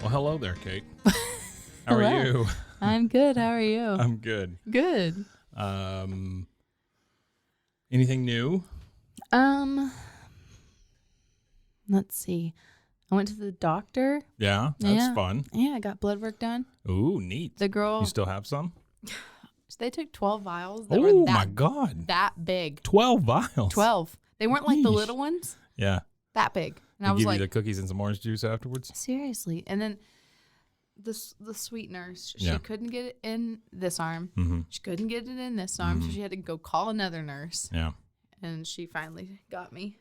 Well, hello there, Kate. How are Hello. you? I'm good. How are you? I'm good. Good. Anything new? Let's see. I went to the doctor. Yeah, that's fun. Yeah, I got blood work done. Ooh, neat. The girl. You still have some? They took 12 vials. That Oh, were my God. That big. 12 vials. 12. They weren't like the Yeesh. little ones. Yeah. That big. And They I was give like, you the cookies and some orange juice afterwards? seriously. And then the sweet nurse, she Yeah. couldn't get it in this arm. Mm-hmm. She couldn't get it in this arm. So she had to go call another nurse. Yeah. And she finally got me.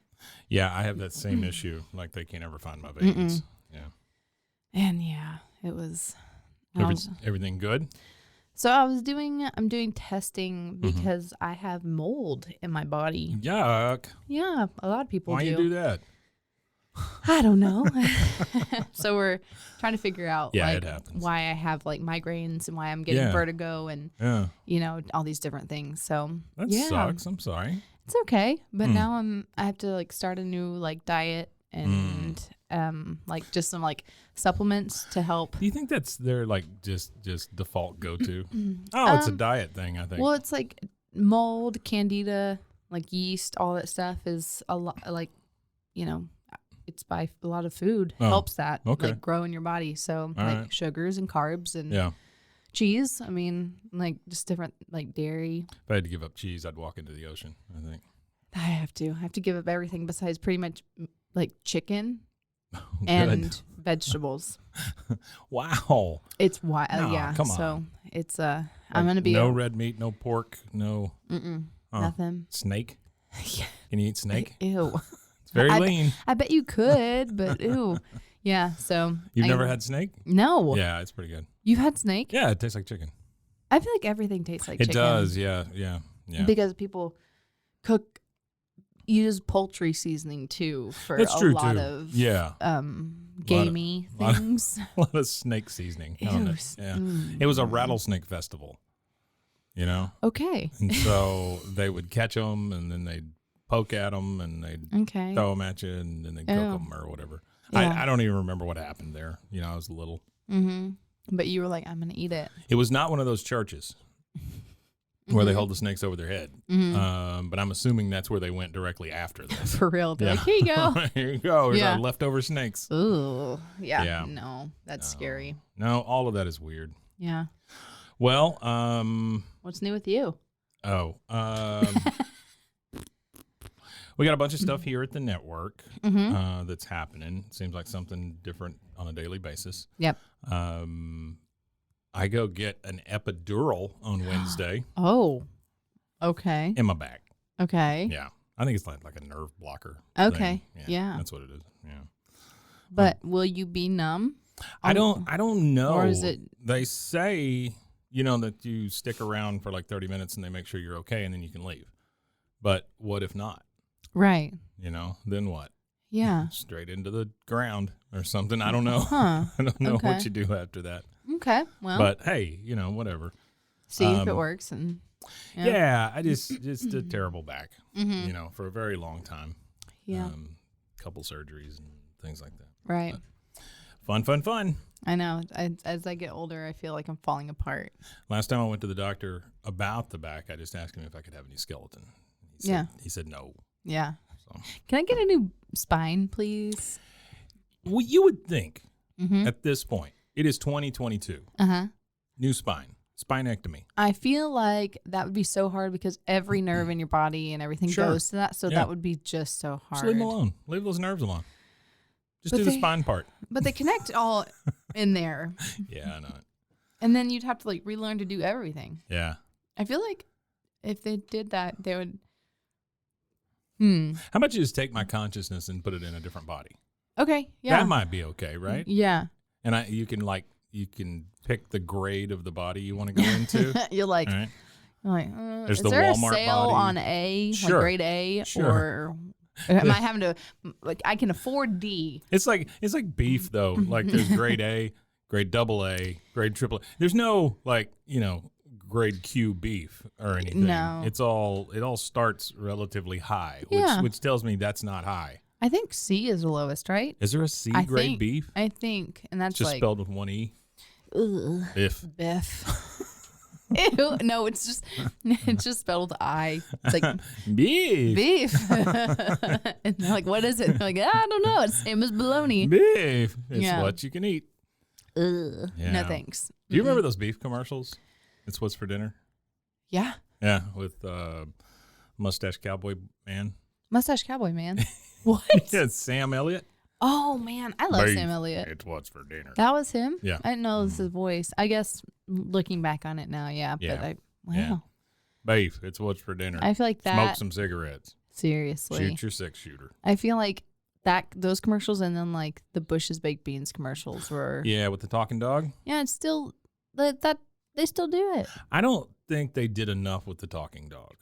Yeah, I have that same issue. Like, they can't ever find my veins. Yeah. And yeah, it was. Everything good? So I'm doing testing because I have mold in my body. Yuck. Yeah, a lot of people Why do. you do that? I don't know. So we're trying to figure out Yeah, like it happens. why I have like migraines and why I'm getting vertigo and Yeah. all these different things. So That yeah, sucks. I'm sorry. it's okay. But now I have to like start a new like diet and like just some like supplements to help. Do you think that's their like just default go-to? Oh, it's a diet thing, I think. Well, it's like mold, candida, like yeast, all that stuff is a lot like, it's by a lot of food helps that like grow in your body. So like sugars and carbs and cheese. I mean, like just different like dairy. If I had to give up cheese, I'd walk into the ocean, I think. I have to give up everything besides pretty much like chicken Good. and vegetables. Wow. It's wild. No, Yeah. come So on. it's I'm gonna be no red meat, no pork, no nothing. snake. Yeah. Can you eat snake? Ew. It's very lean. I bet you could, but ew. Yeah. So You've never had snake? No. Yeah, it's pretty good. You've had snake? Yeah, it tastes like chicken. I feel like everything tastes like It chicken. does. Yeah. Because people use poultry seasoning too for That's a true lot too. of A gamey things. A lot of snake seasoning on it. Yeah. It was a rattlesnake festival, Okay. And so they would catch them and then they'd poke at them and they'd Okay. throw them at you and then they'd cook them or whatever. Yeah. I don't even remember what happened there. I was little. Mm-hmm. But you were like, I'm gonna eat it. It was not one of those churches where they hold the snakes over their head. But I'm assuming that's where they went directly after this. For real. They're like, here you go. Here you go. Here's Yeah. our leftover snakes. Ooh. Yeah. Yeah. No, that's scary. No, all of that is weird. Yeah. Well, What's new with you? we got a bunch of stuff here at the network that's happening. It seems like something different on a daily basis. Yep. I go get an epidural on Wednesday Oh. Okay. in my back. Okay. Yeah. I think it's like a nerve blocker. Okay. thing. Yeah. That's what it is. Yeah. But will you be numb? I don't know. Or is it? They say, that you stick around for like 30 minutes and they make sure you're okay and then you can leave. But what if not? Right. Then what? Yeah. Straight into the ground or something. I don't know. Huh. I don't know Okay. what you do after that. Okay. Well, But hey, whatever. see if it works. And Yeah, I just a terrible back, for a very long time. Yeah. Couple surgeries and things like that. Right. But fun. I know. As I get older, I feel like I'm falling apart. Last time I went to the doctor about the back, I just asked him if I could have any skeleton. He said no. Yeah. So. Can I get a new spine, please? Well, you would think at this point, it is 2022. New spinectomy. I feel like that would be so hard because every nerve in your body and everything goes to that. So that would be just so hard. Just leave them alone. Leave those nerves alone. Just But do the spine part. But they connect all in there. Yeah, I know it. And then you'd have to like relearn to do everything. Yeah. I feel like if they did that, they would. How about you just take my consciousness and put it in a different body? Okay. Yeah. That might be okay, right? Yeah. And you can pick the grade of the body you want to go into. You're like, All right. is the there Walmart a sale body. on A, Sure. like grade A, Sure. or am I having to, like, I can afford D? It's like beef though. Like there's grade A, grade AA, grade AAA. There's no grade Q beef or anything. No. It all starts relatively high, Yeah. which tells me that's not high. I think C is the lowest, right? Is there a C grade beef? I think, and that's just like spelled with one E. Ugh, Biff. Ew, no, it's just spelled with I. It's like beef. And they're like, what is it? They're like, I don't know. It's same as bologna. Beef. It's what you can eat. Ugh. Yeah. No thanks. Do you remember those beef commercials? It's what's for dinner. Yeah. Yeah, with Mustache Cowboy Man. Mustache Cowboy Man. What? Yeah, Sam Elliott. Oh man, I love Sam Elliott. It's what's for dinner. That was him. Yeah, I didn't know this was his voice. I guess looking back on it now, yeah. But wow. Yeah. Beef. It's what's for dinner. I feel like that. Smoke some cigarettes. Seriously. Shoot your 6-shooter. I feel like those commercials, and then like the Bush's Baked Beans commercials were. Yeah, with the talking dog. Yeah, it's still that they still do it. I don't think they did enough with the talking dog.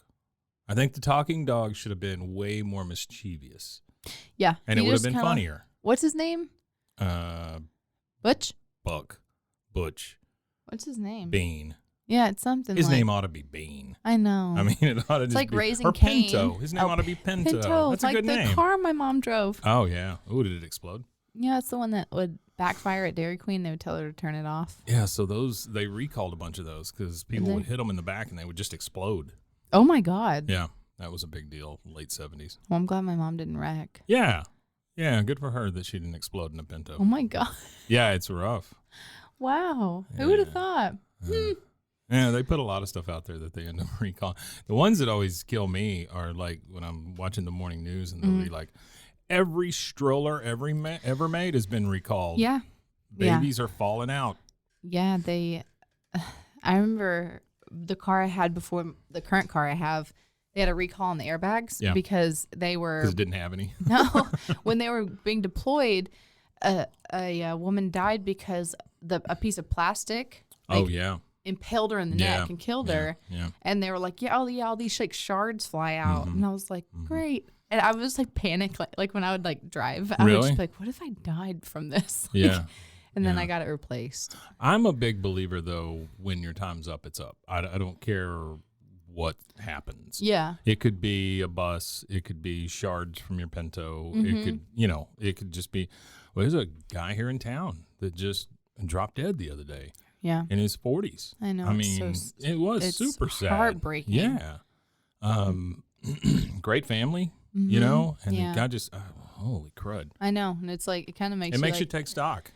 I think the talking dog should have been way more mischievous. Yeah, and it would have been funnier. What's his name? Butch. Butch. What's his name? Bean. Yeah, it's something. His name ought to be Bean. I know. I mean, it ought to just like be Raising or Cain. Pinto. His name ought to be Pinto. Pinto. That's a good name. Like the car my mom drove. Oh yeah. Ooh, did it explode? Yeah, it's the one that would backfire at Dairy Queen. They would tell her to turn it off. Yeah, so they recalled a bunch of those because people would hit them in the back and they would just explode. Oh my God. Yeah, that was a big deal. Late 70s. Well, I'm glad my mom didn't wreck. Yeah. Yeah, good for her that she didn't explode in a Pinto. Oh my God. Yeah, it's rough. Wow. Who would have thought? Yeah, they put a lot of stuff out there that they end up recalling. The ones that always kill me are like when I'm watching the morning news and they'll be like, every stroller ever made has been recalled. Yeah. Babies are falling out. Yeah, I remember the car I had before, the current car I have, they had a recall on the airbags because they were. Because it didn't have any. No, when they were being deployed, a woman died because a piece of plastic. Impaled her in the neck and killed her. Yeah. And they were like, all these like shards fly out. And I was like, great. And I was like panicked, like when I would like drive, I would just be like, what if I died from this? Yeah. And then I got it replaced. I'm a big believer though, when your time's up, it's up. I don't care what happens. Yeah. It could be a bus. It could be shards from your Pinto. It could, it could just be, there's a guy here in town that just dropped dead the other day. Yeah. In his 40s. I know. I mean, it was super sad. Heartbreaking. Yeah. Great family, and the guy just, holy crud. I know. And it's like, it kind of makes you take stock.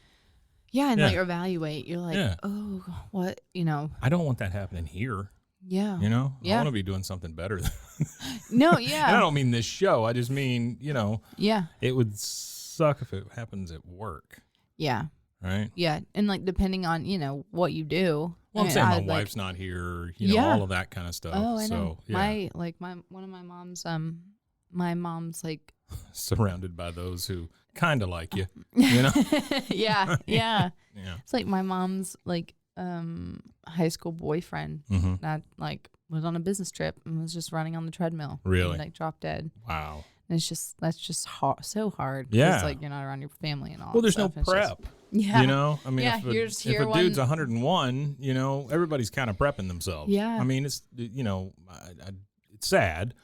Yeah. And like evaluate. You're like, oh, what, I don't want that happening here. Yeah. I want to be doing something better. No, yeah. And I don't mean this show. I just mean, yeah. It would suck if it happens at work. Yeah. Right? Yeah. And like, depending on, what you do. Well, I'm saying my wife's not here, all of that kind of stuff. Oh, I know. So, yeah. One of my mom's like. Surrounded by those who kind of like you, Yeah. Yeah. It's like my mom's like, high school boyfriend that like was on a business trip and was just running on the treadmill. Really? And, like dropped dead. Wow. And that's just so hard. Yeah. It's like you're not around your family and all. Well, there's no prep. Yeah. I mean, if a dude's 101, everybody's kind of prepping themselves. Yeah. I mean, it's it's sad,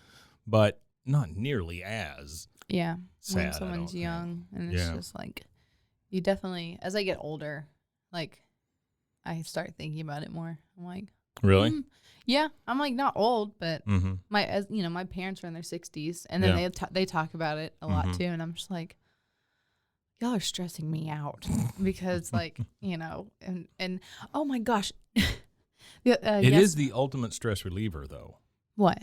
but not nearly as sad. When someone's young, and it's just like you definitely. As I get older, like. I start thinking about it more. I'm like, really? Yeah. I'm like not old, but my parents are in their 60s, and then they talk about it a lot too, and I'm just like, y'all are stressing me out because like and oh my gosh, it is the ultimate stress reliever though. What?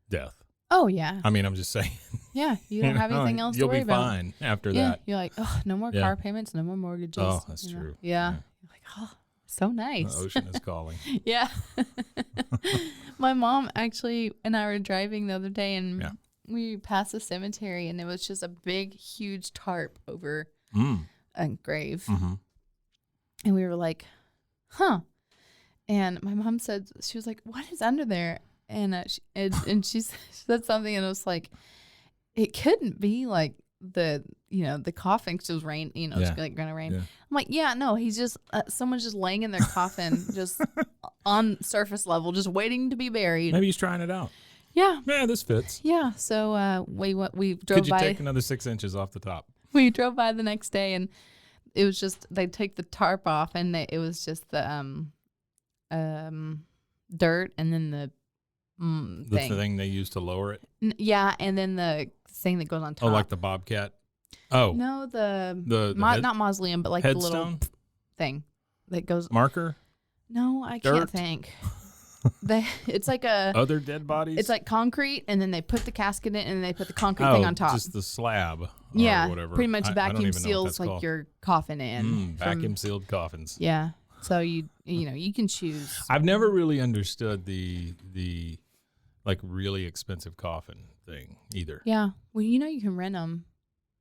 Death. Oh yeah. I mean, I'm just saying. Yeah, you don't have anything else to worry about. You'll be fine after that. You're like, oh, no more car payments, no more mortgages. Oh, that's true. Yeah. You're like, oh. So nice. The ocean is calling. Yeah. My mom actually and I were driving the other day, and we passed a cemetery, and it was just a big, huge tarp over a grave. And we were like, huh. And my mom said, she was like, what is under there? And she said something, and it was like, it couldn't be like the coffin, because it was rain, it's like gonna rain. I'm like, no, he's just someone's just laying in their coffin just on surface level, just waiting to be buried. Maybe he's trying it out. Yeah. Yeah, this fits. Yeah. So we drove Could you by. take another 6 inches off the top? We drove by the next day, and it was just they take the tarp off, and it was just the dirt, and then the thing they use to lower it. Yeah, and then the thing that goes on top. Oh, like the bobcat. Oh no, the not mausoleum, but like headstone? the little thing that goes. Marker. No, I Dirt? can't think. It's like a other dead bodies. It's like concrete, and then they put the casket in, and then they put the concrete thing on top. Just the slab. Or yeah, whatever. pretty much I vacuum don't even know what seals that's like called. your coffin in. Vacuum sealed coffins. Yeah, so you can choose. I've never really understood the like really expensive coffin thing either. Yeah, well, you can rent them.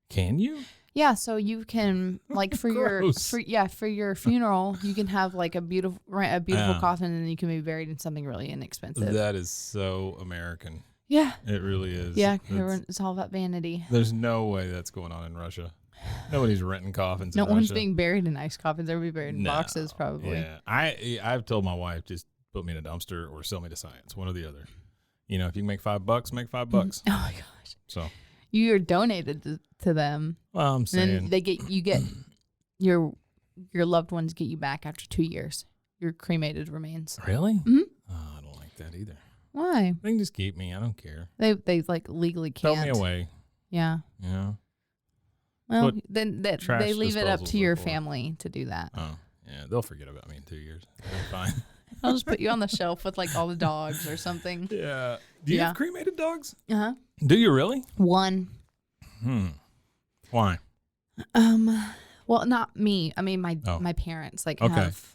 Can you? Yeah, so you can like for Gross. for your funeral, you can have like a beautiful coffin, and then you can be buried in something really inexpensive. That is so American. Yeah, it really is. Yeah, it's all about vanity. There's no way that's going on in Russia. Nobody's renting coffins. No in one's Russia. being buried in nice coffins. Everybody buried in boxes, probably. Yeah, I've told my wife, just put me in a dumpster or sell me to science, one or the other. If you can make $5, make $5. Oh my gosh! So you're donated to them. Well, I'm saying, and then you get your loved ones get you back after 2 years. Your cremated remains. Really? Mm-hmm. Oh, I don't like that either. Why? They can just keep me. I don't care. They like legally can't. Throw me away. Yeah. Yeah. Well, then they leave it up to your before. family to do that. Oh, yeah. They'll forget about me in 2 years. They're fine. I'll just put you on the shelf with like all the dogs or something. Yeah. Do you have cremated dogs? Uh-huh. Do you really? One. Why? Well, not me. I mean, my parents have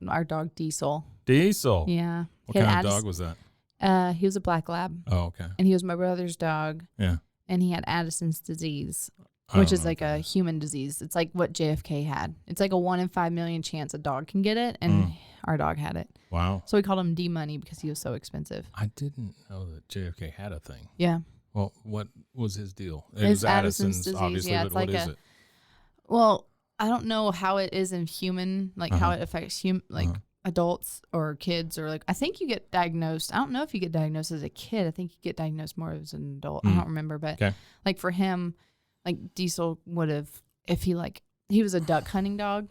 our dog Diesel. Diesel. Yeah. What kind of dog was that? He was a black lab. Oh, okay. And he was my brother's dog. Yeah. And he had Addison's disease, which is like a human disease. It's like what JFK had. It's like a 1 in 5 million chance a dog can get it, and our dog had it. Wow. So we called him D-Money because he was so expensive. I didn't know that JFK had a thing. Yeah. Well, what was his deal? It It's was Addison's disease. obviously, Yeah, but it's what like is it? Well, I don't know how it is in human, like how it affects adults or kids, or like I think you get diagnosed. I don't know if you get diagnosed as a kid. I think you get diagnosed more as an adult. I don't remember, but like for him, like Diesel would have, if he was a duck hunting dog,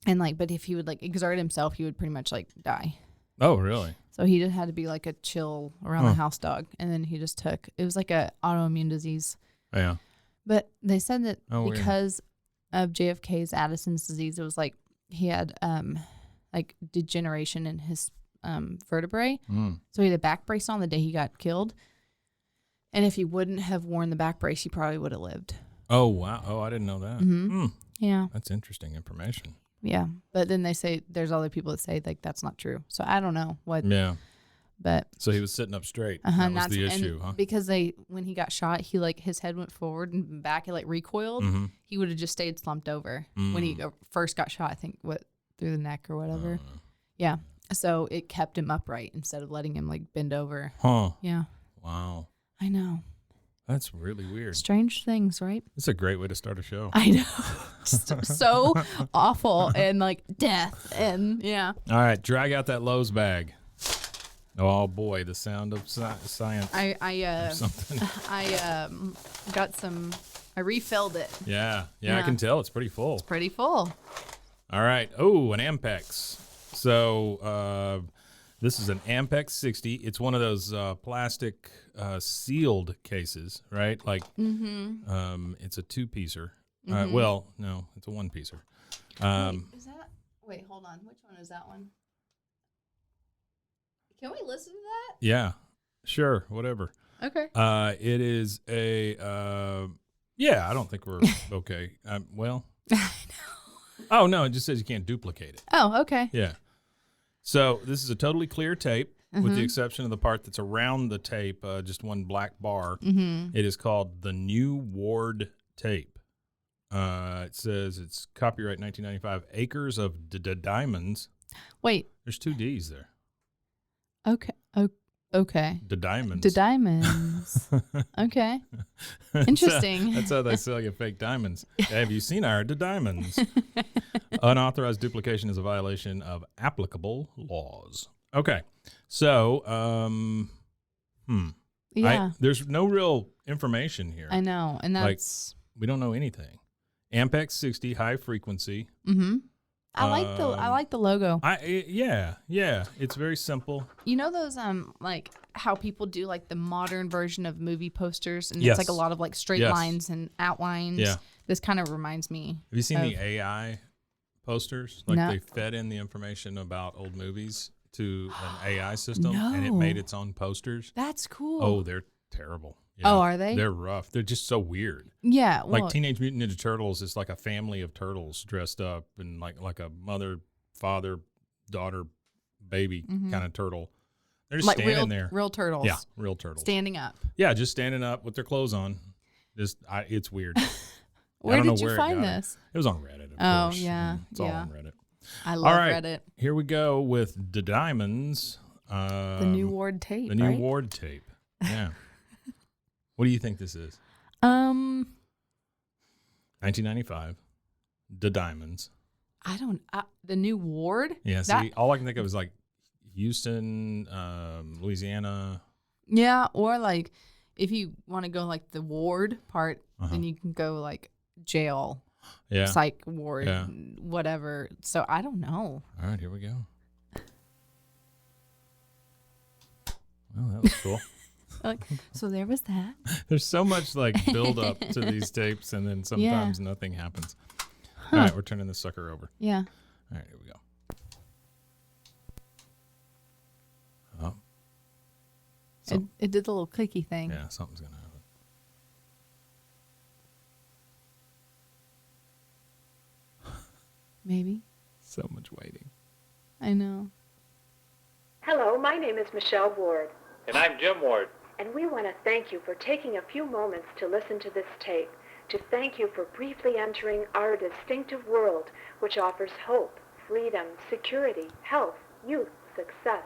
and but if he would exert himself, he would pretty much die. Oh, really? So he just had to be like a chill around the house dog, and then he just it was like a autoimmune disease. Yeah. But they said that because weird. of JFK's Addison's disease, it was like he had degeneration in his vertebrae. So he had a back brace on the day he got killed. And if he wouldn't have worn the back brace, he probably would have lived. Oh, wow. Oh, I didn't know that. Yeah. That's interesting information. Yeah. But then they say there's other people that say that's not true. So I don't know what. Yeah. But so he was sitting up straight. That was the issue, huh? Because when he got shot, he his head went forward and back, it recoiled. He would have just stayed slumped over when he first got shot. I think through the neck or whatever. Yeah. So it kept him upright instead of letting him bend over. Huh. Yeah. Wow. I know. That's really weird. Strange things, right? It's a great way to start a show. I know. so awful and death and yeah. All right, drag out that Lowe's bag. Oh boy, the sound of science. I got some. I refilled it. Yeah, I can tell it's pretty full. It's pretty full. All right. Oh, an Ampex. So this is an Ampex 60. It's one of those plastic sealed cases, right? It's a 2-piecer. Well, no, it's a 1-piecer. Is that? Wait, hold on. Which one is that one? Can we listen to that? Yeah, sure, whatever. Okay. It is a. I don't think we're okay. Well. I know. Oh no, it just says you can't duplicate it. Oh, okay. Yeah. So this is a totally clear tape, with the exception of the part that's around the tape, just one black bar. It is called the New Ward tape. It says it's copyright 1995. Acres of Diamonds. Wait. There's 2 D's there. Okay. Okay. The diamonds. The diamonds. Okay. Interesting. That's how they sell you fake diamonds. Have you seen our diamonds? Unauthorized duplication is a violation of applicable laws. Okay. So, Yeah. There's no real information here. I know. And that's. We don't know anything. Ampex 60, high frequency. Mm-hmm. I like the logo. Yeah. It's very simple. You know those like how people do like the modern version of movie posters, and Yes. it's like a lot of like straight lines and outlines. Yeah. This kind of reminds me. Have you seen the AI posters? Like No. they fed in the information about old movies to an AI system, and it No. made its own posters. That's cool. Oh, they're terrible. Oh, are they? They're rough. They're just so weird. Yeah. Well, Like Teenage Mutant Ninja Turtles is like a family of turtles dressed up and like a mother, father, daughter, baby kind of turtle. They're just like standing there. real turtles. Yeah, real turtles. Standing up. Yeah, just standing up with their clothes on. It's weird. Where did you find this? It was on Reddit. Of course. Yeah. It's all on Reddit. I love All right, Reddit. here we go with the Diamonds. The new Ward tape. The new right? Ward tape. Yeah. What do you think this is? 1995. The Diamonds. I don't. The new Ward. Yeah. See, all I can think of is like Houston, Louisiana. Yeah, or like if you want to go like the ward part, then you can go like jail, psych ward, whatever. So I don't know. All right, here we go. Well, that was cool. So there was that. There's so much like build up to these tapes, and then sometimes nothing happens. All right, we're turning this sucker over. Yeah. All right, here we go. Oh. It did the little clicky thing. Yeah, something's going to happen. Maybe. So much waiting. I know. Hello, my name is Michelle Ward. And I'm Jim Ward. And we want to thank you for taking a few moments to listen to this tape, to thank you for briefly entering our distinctive world, which offers hope, freedom, security, health, youth, success,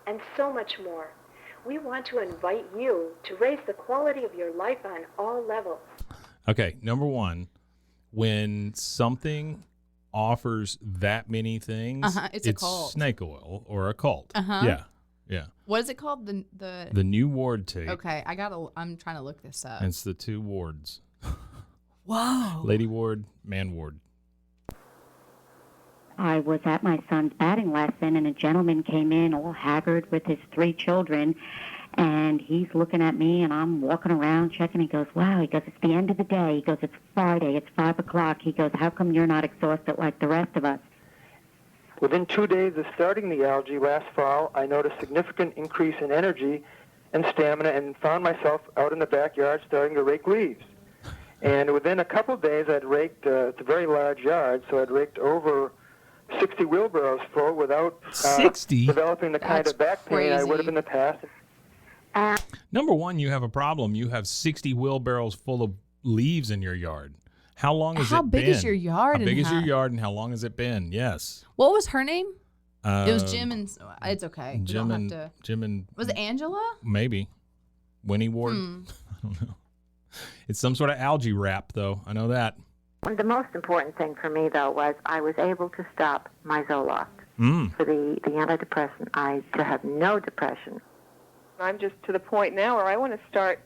and so much more. We want to invite you to raise the quality of your life on all levels. Okay, number one, when something offers that many things, it's a cult. Snake oil or a cult. Yeah. What is it called? The new Ward tape. Okay, I'm trying to look this up. And it's the two wards. Whoa. Lady Ward, Man Ward. I was at my son's batting lesson, and a gentleman came in all haggard with his 3 children, and he's looking at me, and I'm walking around checking. He goes, wow, he goes, it's the end of the day. He goes, it's Friday, it's 5 o'clock. He goes, how come you're not exhausted like the rest of us? Within 2 days of starting the algae last fall, I noticed significant increase in energy and stamina and found myself out in the backyard starting to rake leaves. And within a couple of days, I'd raked, it's a very large yard, so I'd raked over 60 wheelbarrows full without 60? Developing the kind That's of back pain crazy. I would have in the past. Number one, you have a problem. You have 60 wheelbarrows full of leaves in your yard. How long has it been? How big is your yard? How big is your yard, and how long has it been? Yes. What was her name? It was Jim and. It's okay. Jim and. Was it Angela? Maybe. Winnie Ward. I don't know. It's some sort of algae wrap, though. I know that. The most important thing for me, though, was I was able to stop my Zoloft for the antidepressant. I to have no depression. I'm just to the point now where I want to start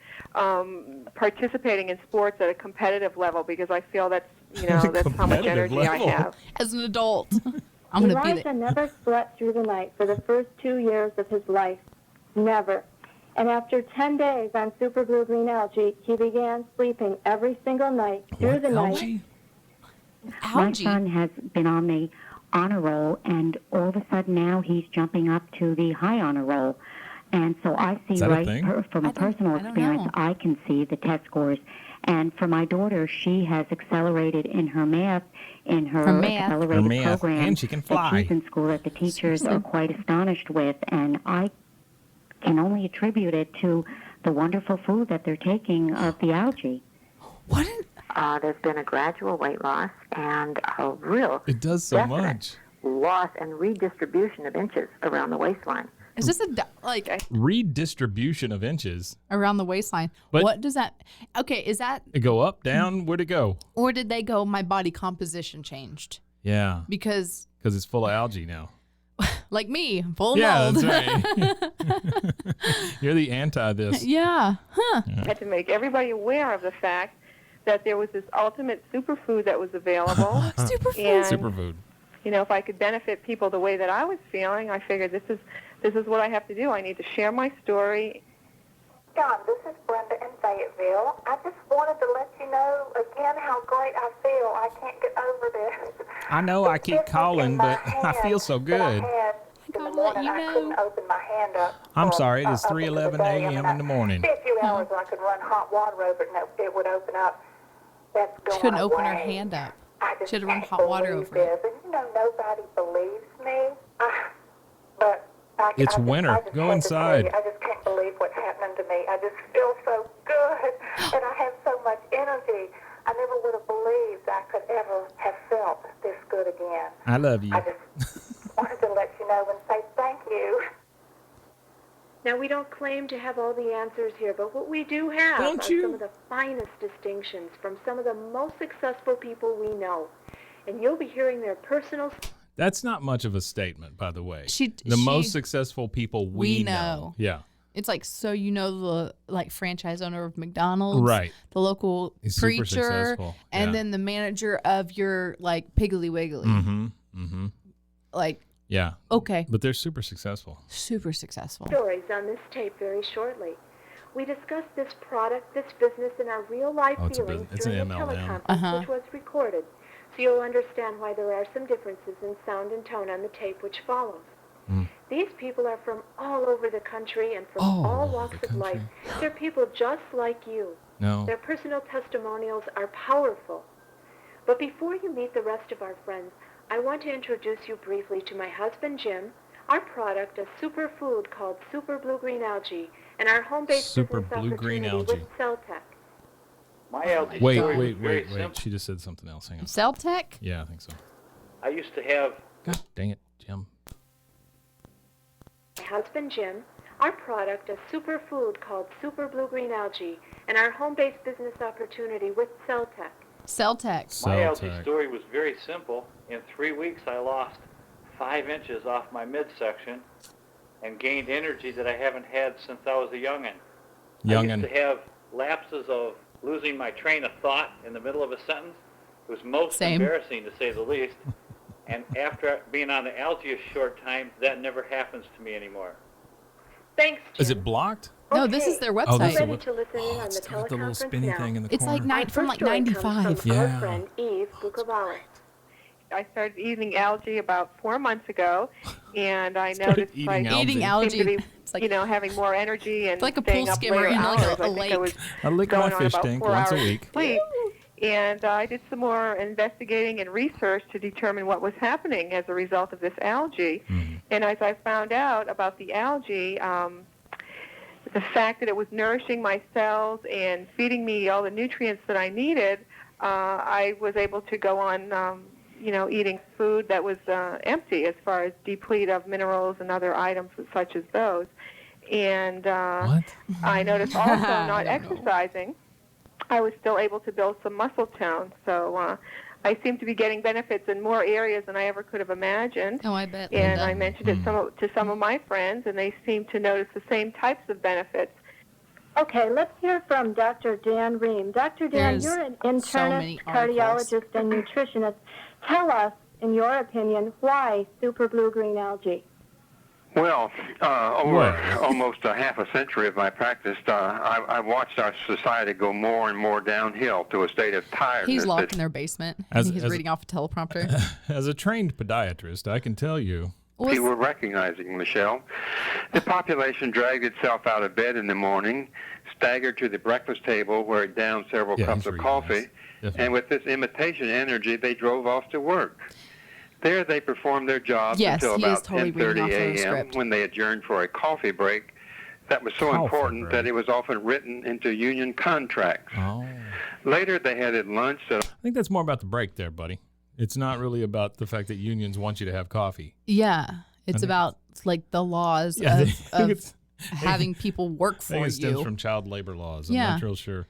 participating in sports at a competitive level because I feel that's that's how much energy level. I have. As an adult, I'm going to be Elijah there. never slept through the night for the first 2 years of his life. Never. And after 10 days on Super Blue Green Algae, he began sleeping every single night through the night. My son has been on the honor roll, and all of a sudden now he's jumping up to the high honor roll. And so I see from a personal experience, I can see the test scores. And for my daughter, she has accelerated in her math, accelerated program. And she can fly. That she's in school that the teachers are quite astonished with. And I can only attribute it to the wonderful food that they're taking of the algae. There's been a gradual weight loss and a real It does so definite much. loss and redistribution of inches around the waistline. Is this Redistribution of inches? around the waistline? But- What does that? Okay, is that It go up, down? Where'd it go? or did they go? My body composition changed Yeah. because Because it's full of algae now. Like me, full mold. That's right. You're the anti this. Yeah. Huh. I had to make everybody aware of the fact that there was this ultimate superfood that was available. Superfood. You know, if I could benefit people the way that I was feeling, I figured this is what I have to do. I need to share my story. John, this is Brenda in Fayetteville. I just wanted to let you know again how great I feel. I can't get over this. I know I keep calling, but I feel so good. I couldn't open my hand up. I'm sorry, it is 3:11 a.m. in the morning. A few hours and I could run hot water over it and it would open up. That's going She couldn't away. open her hand up. She had to run hot water over it. And you know, nobody believes me. But it's winter. Go inside. I just can't believe what's happening to me. I just feel so good, and I have so much energy. I never would have believed I could ever have felt this good again. I love you. I just wanted to let you know and say thank you. Now, we don't claim to have all the answers here, but what we do have are some of the finest distinctions from some of the most successful people we know. And you'll be hearing their personal... That's not much of a statement, by the way. The most successful people we know. Yeah. It's like, so you know the franchise owner of McDonald's, right? The local preacher, and then the manager of your Piggly Wiggly. Mm-hmm. Mm-hmm. Yeah. Okay. But they're super successful. Super successful. Stories on this tape very shortly. We discussed this product, this business, and our real-life feelings during the teleconference, which was recorded. So you'll understand why there are some differences in sound and tone on the tape which follows. These people are from all over the country and from all walks of life. They're people just like you. No. Their personal testimonials are powerful. But before you meet the rest of our friends, I want to introduce you briefly to my husband, Jim, our product, a superfood called Super Blue Green Algae, and our home-based business opportunity with Celtec. My algae Wait. She just said something else. Hang on. Celtec? Yeah, I think so. I used to have... God dang it, Jim. My husband, Jim, our product, a superfood called Super Blue Green Algae, and our home-based business opportunity with Celtec. Celtec. My algae story was very simple. In 3 weeks, I lost 5 inches off my midsection and gained energy that I haven't had since I was a youngin'. I used to have lapses of losing my train of thought in the middle of a sentence. It was most embarrassing, to say the least. And after being on the algae a short time, that never happens to me anymore. Thanks, Jim. Is it blocked? No, this is their website. Ready to listen in on the it's got the little spinny now. thing in the it's corner. From 95. From our friend Eve Bukovalis. I started eating algae about 4 months ago, and I noticed eating algae. Seemed to be, it's like, having more energy and like a staying pool up skimmer later in hours. a lake. I lick my fish tank once a week. Sleep. And I did some more investigating and research to determine what was happening as a result of this algae. Mm-hmm. And as I found out about the algae, the fact that it was nourishing my cells and feeding me all the nutrients that I needed, I was able to go on, eating food that was empty as far as deplete of minerals and other items such as those. And I noticed also not exercising, I was still able to build some muscle tone. So I seem to be getting benefits in more areas than I ever could have imagined. Oh, I bet. And I mentioned it to some of my friends, and they seem to notice the same types of benefits. Okay, let's hear from Dr. Dan Ream. Dr. Dan, you're an internist, cardiologist, and nutritionist. Tell us, in your opinion, why Super Blue Green Algae? Well, over almost a half a century of my practice, I've watched our society go more and more downhill to a state of tiredness. He's locked in their basement. He's reading off a teleprompter. As a trained podiatrist, I can tell you. You were recognizing, Michelle. The population dragged itself out of bed in the morning, staggered to the breakfast table where it downed several cups of coffee, and with this imitation energy, they drove off to work. There they performed their jobs until about 10:30 a.m. when they adjourned for a coffee break that was so important that it was often written into union contracts. Later they had lunch. I think that's more about the break there, buddy. It's not really about the fact that unions want you to have coffee. Yeah. It's about the laws of having people work for you. I think it stems from child labor laws. I'm not real sure.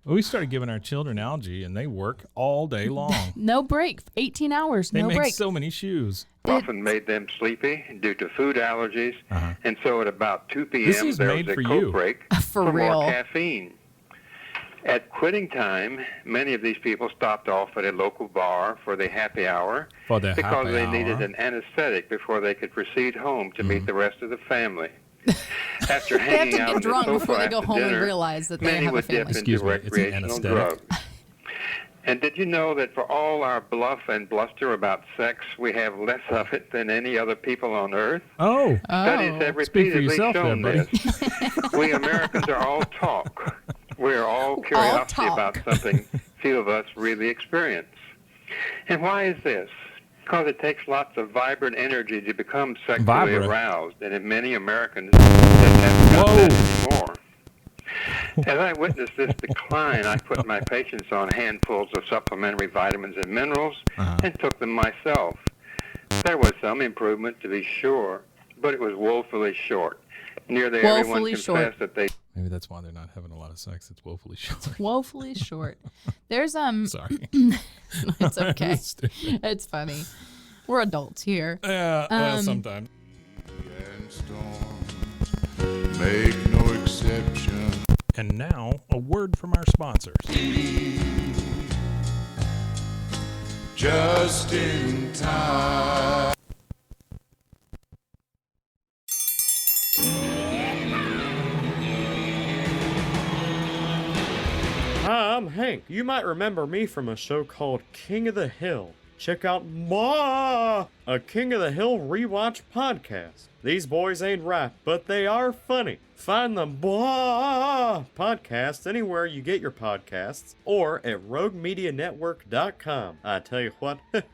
We started giving our children algae, and they work all day long. No break, 18 hours, they no break. They make so many shoes. Often made them sleepy due to food allergies, and so at about 2 p.m. there was a Coke break for more caffeine. At quitting time, many of these people stopped off at a local bar for the happy hour because they needed an anesthetic before they could proceed home to meet the rest of the family. After hanging out on the sofa before they go after home dinner, and realize that they many have would a family. dip into recreational drugs. And did you know that for all our bluff and bluster about sex, we have less of it than any other people on Earth? Studies have repeatedly shown this. We Americans are all talk. We're all curiosity about something few of us really experience. And why is this? Because it takes lots of vibrant energy to become sexually aroused, and in many Americans just haven't got that anymore. As I witnessed this decline, I put my patients on handfuls of supplementary vitamins and minerals and took them myself. There was some improvement, to be sure, but it was woefully short. Nearly everyone confessed that they... Maybe that's why they're not having a lot of sex. It's woefully short. It's woefully short. There's Sorry. It's okay. It's funny. We're adults here. Yeah. Well, sometimes. Make no exception. And now a word from our sponsors. Just in time. Hi, I'm Hank. You might remember me from a show called King of the Hill. Check out a King of the Hill rewatch podcast. These boys ain't right, but they are funny. Find the podcast anywhere you get your podcasts or at roguemedianetwork.com. I tell you what. God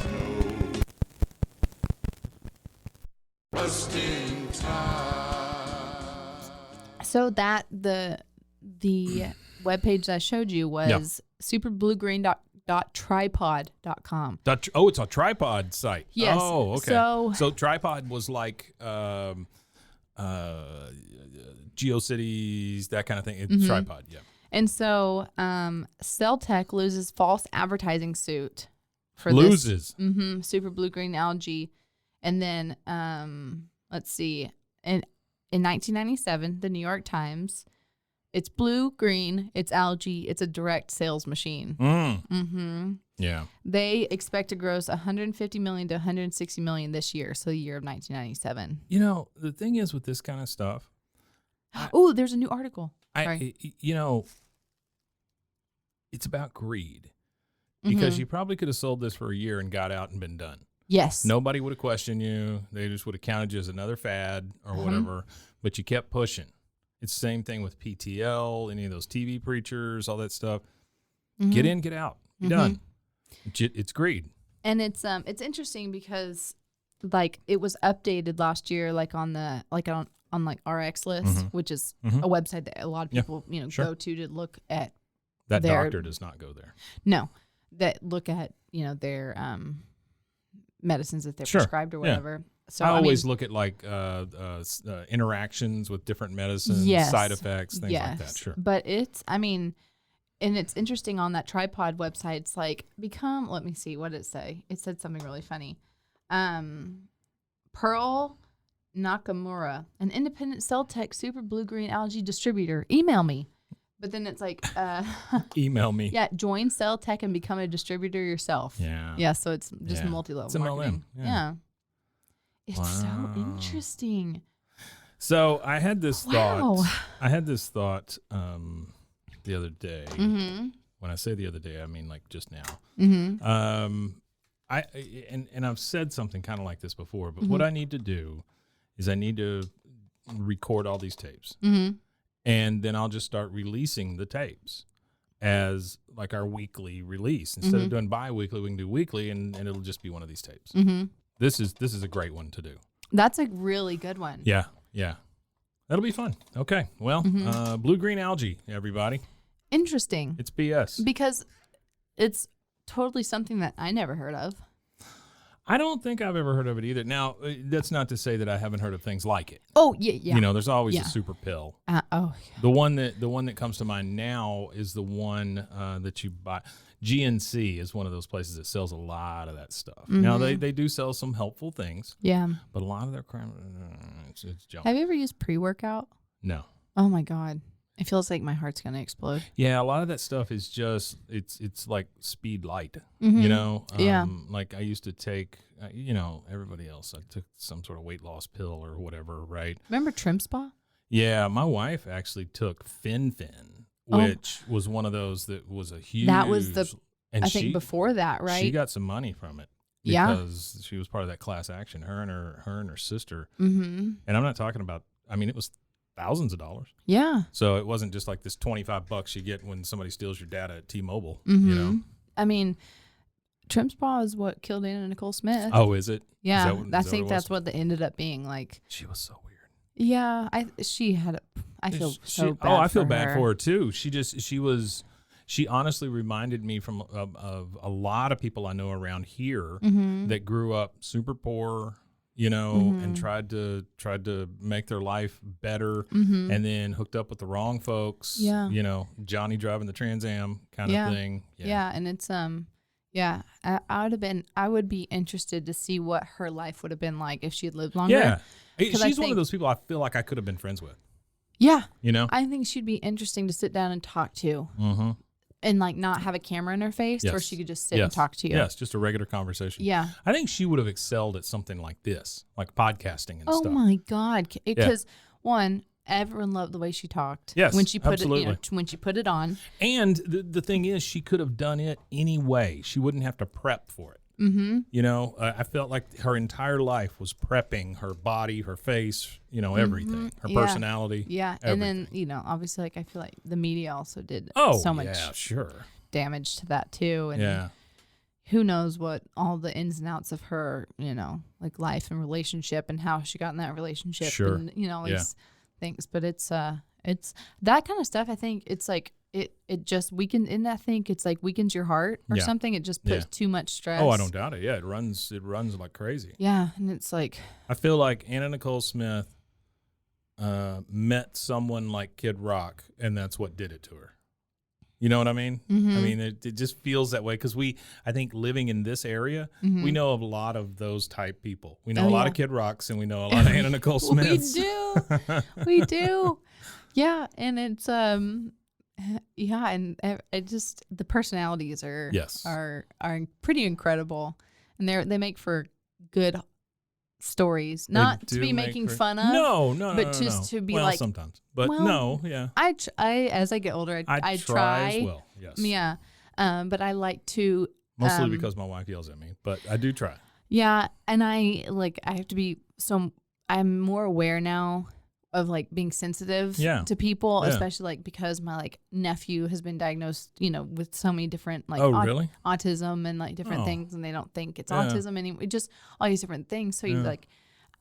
knows. Just in time. So that the webpage I showed you was superbluegreen.tripod.com. Oh, it's a tripod site. Yes. Oh, okay. So tripod was like GeoCities, that kind of thing. It's tripod, yeah. And so Celltech loses false advertising suit for this. Super Blue Green Algae. And then let's see. In 1997, the New York Times, it's blue, green, it's algae, it's a direct sales machine. Yeah. They expect to gross 150 million to 160 million this year, so the year of 1997. You know, the thing is with this kind of stuff. Oh, there's a new article. It's about greed. Because you probably could have sold this for a year and got out and been done. Yes. Nobody would have questioned you. They just would have counted you as another fad or whatever. But you kept pushing. It's the same thing with PTL, any of those TV preachers, all that stuff. Get in, get out. You're done. It's greed. And it's interesting because like it was updated last year, like on RX list, which is a website that a lot of people go to look at. That doctor does not go there. No, that look at their medicines that they're prescribed or whatever. So I always look at like interactions with different medicines, side effects, things like that. Sure. But and it's interesting on that tripod website. It's like let me see, what did it say? It said something really funny. Pearl Nakamura, an independent Celltech super blue green algae distributor. Email me. But then it's like email me. Yeah, join Celltech and become a distributor yourself. Yeah. Yeah, so it's just multi-level marketing. Yeah. It's so interesting. So I had this thought. The other day. When I say the other day, I mean like just now. I've said something kind of like this before, but what I need to do is I need to record all these tapes. And then I'll just start releasing the tapes as like our weekly release. Instead of doing bi-weekly, we can do weekly, and it'll just be one of these tapes. This is a great one to do. That's a really good one. Yeah. That'll be fun. Okay. Well, blue-green algae, everybody. Interesting. It's BS. Because it's totally something that I never heard of. I don't think I've ever heard of it either. Now, that's not to say that I haven't heard of things like it. Oh, yeah. You know, there's always a super pill. Yeah. The one that comes to mind now is the one that you buy. GNC is one of those places that sells a lot of that stuff. Mm-hmm. Now, they do sell some helpful things. Yeah. But a lot of their crap, it's junk. Have you ever used pre-workout? No. Oh, my God. It feels like my heart's going to explode. Yeah, a lot of that stuff is just, it's like speed light, you know? Like I used to take, everybody else, I took some sort of weight loss pill or whatever, right? Remember Trim Spa? Yeah, my wife actually took Fin, which was one of those that was a huge. That was I think before that, right? She got some money from it. Because she was part of that class action, her and her sister. Mm-hmm. And I'm not talking about, it was thousands of dollars. Yeah. So it wasn't just like this $25 you get when somebody steals your data at T-Mobile, mm-hmm. you know? Trim Spa is what killed Anna Nicole Smith. Oh, is it? Yeah. I think that's what they ended up being like. She was so weird. Yeah. I feel so bad. I feel bad for her too. She honestly reminded me of a lot of people I know around here mm-hmm. that grew up super poor, mm-hmm. and tried to make their life better, mm-hmm. and then hooked up with the wrong folks. Yeah. Johnny driving the Trans Am kind of thing. Yeah, and it's I would be interested to see what her life would have been like if she had lived longer. Yeah, she's one of those people I feel like I could have been friends with. Yeah, I think she'd be interesting to sit down and talk to. Mm-hmm. And like not have a camera in her face, or she could just sit and talk to you. Yes, just a regular conversation. Yeah. I think she would have excelled at something like this, like podcasting and stuff. Oh my God. Because one, everyone loved the way she talked. Yes, when she put absolutely. it, when she put it on. And the thing is, she could have done it anyway. She wouldn't have to prep for it. Mm-hmm. I felt like her entire life was prepping her body, her face, everything, her personality. Yeah. Everything. And then, obviously, like I feel like the media also did so much damage to that too. And who knows what all the ins and outs of her, like life and relationship and how she got in that relationship. Sure. And, these things. But it's that kind of stuff. I think it's like, it just weakens, and I think it's like weakens your heart or something. It just puts too much stress. Oh, I don't doubt it. Yeah, it runs like crazy. Yeah, and it's like I feel like Anna Nicole Smith met someone like Kid Rock, and that's what did it to her. You know what I mean? Mm-hmm. It just feels that way because I think living in this area, we know of a lot of those type people. We know a lot of Kid Rocks, and we know a lot of Anna Nicole Smiths. We do. Yeah, and it's and it just the personalities are pretty incredible, and they make for good stories. Not to be making fun of, but just to be like sometimes. But I as I get older, I try as well. Yes. Yeah, but I like to mostly because my wife yells at me, but I do try. Yeah, and I have to be I'm more aware now of like being sensitive to people, especially like because my like nephew has been diagnosed, with so many different like really? Autism and like different things, and they don't think it's autism anymore. Just all these different things. So you like,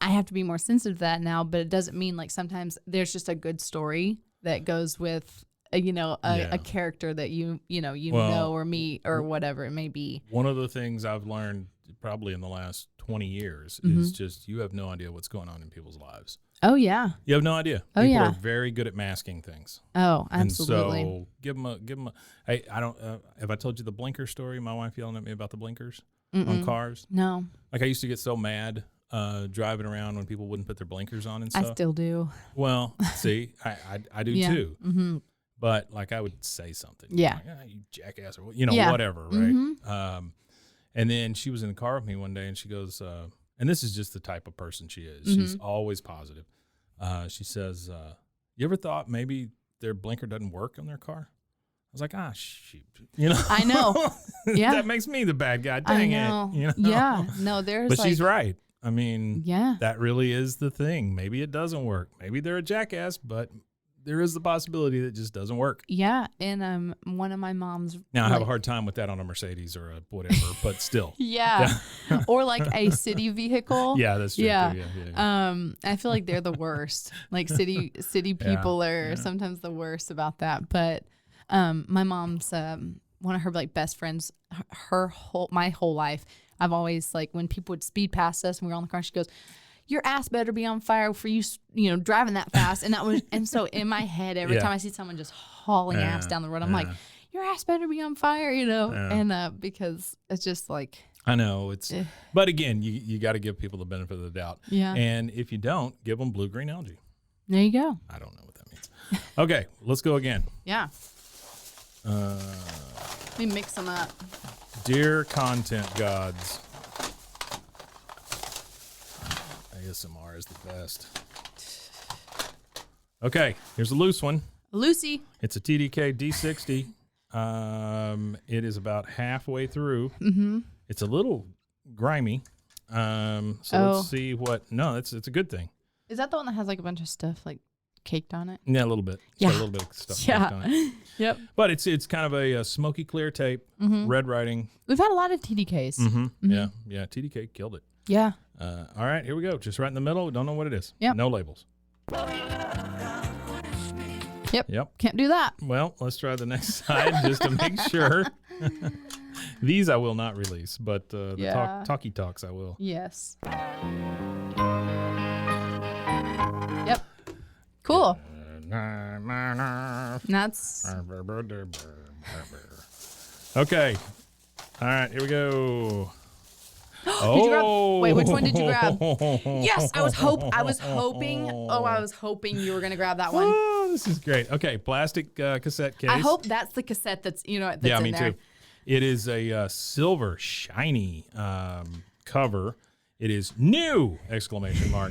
I have to be more sensitive to that now, but it doesn't mean like sometimes there's just a good story that goes with a character that you know or meet or whatever it may be. One of the things I've learned probably in the last 20 years is just you have no idea what's going on in people's lives. Oh yeah, you have no idea. Oh People yeah, are very good at masking things. Oh, absolutely. And so give them a. Hey, I don't. Have I told you the blinker story? My wife yelling at me about the blinkers on cars. No. Like I used to get so mad driving around when people wouldn't put their blinkers on and stuff. I still do. Well, see, I do too. Mm-hmm. But like I would say something. Yeah. Like, you jackass or whatever, right? Mm-hmm. And then she was in the car with me one day, and she goes. And this is just the type of person she is. She's always positive. She says, you ever thought maybe their blinker doesn't work on their car? I was like, shoot. I know. Yeah. That makes me the bad guy. Dang it. Yeah. No, But she's right. I mean, yeah, that really is the thing. Maybe it doesn't work. Maybe they're a jackass, but there is the possibility that it just doesn't work. Yeah, and one of my mom's. Now I have a hard time with that on a Mercedes or a whatever, but still. Yeah, or like a city vehicle. Yeah, that's true. Yeah. Too. Yeah. I feel like they're the worst. Like city people are sometimes the worst about that. But my mom's one of her like best friends. My whole life, I've always, like, when people would speed past us and we were on the car, she goes, your ass better be on fire for you, driving that fast. And so in my head, every time I see someone just hauling ass down the road, I'm like, your ass better be on fire, and because it's just like. I know but again, you got to give people the benefit of the doubt. Yeah. And if you don't, give them blue-green algae. There you go. I don't know what that means. Okay, let's go again. Yeah. Let me mix them up. Dear content gods. ASMR is the best. Okay, here's a loose one. Lucy. It's a TDK D60. It is about halfway through. Mm-hmm. It's a little grimy. Let's see what. No, it's a good thing. Is that the one that has like a bunch of stuff like caked on it? Yeah, a little bit. It's got a little bit of stuff caked on it. Yep. But it's kind of a smoky clear tape, red writing. We've had a lot of TDKs. Mm-hmm. Yeah. TDK killed it. Yeah. All right, here we go. Just right in the middle. We don't know what it is. Yep. No labels. Yep. Can't do that. Well, let's try the next side just to make sure. These I will not release, but the talkie talks I will. Yes. Yep. Cool. That's okay. All right, here we go. Did you grab? Wait, which one did you grab? Yes, I was hoping. Oh, I was hoping you were gonna grab that one. Oh, this is great. Okay, plastic cassette case. I hope that's the cassette that's that's yeah, in me there. too. It is a silver shiny cover. It is new! !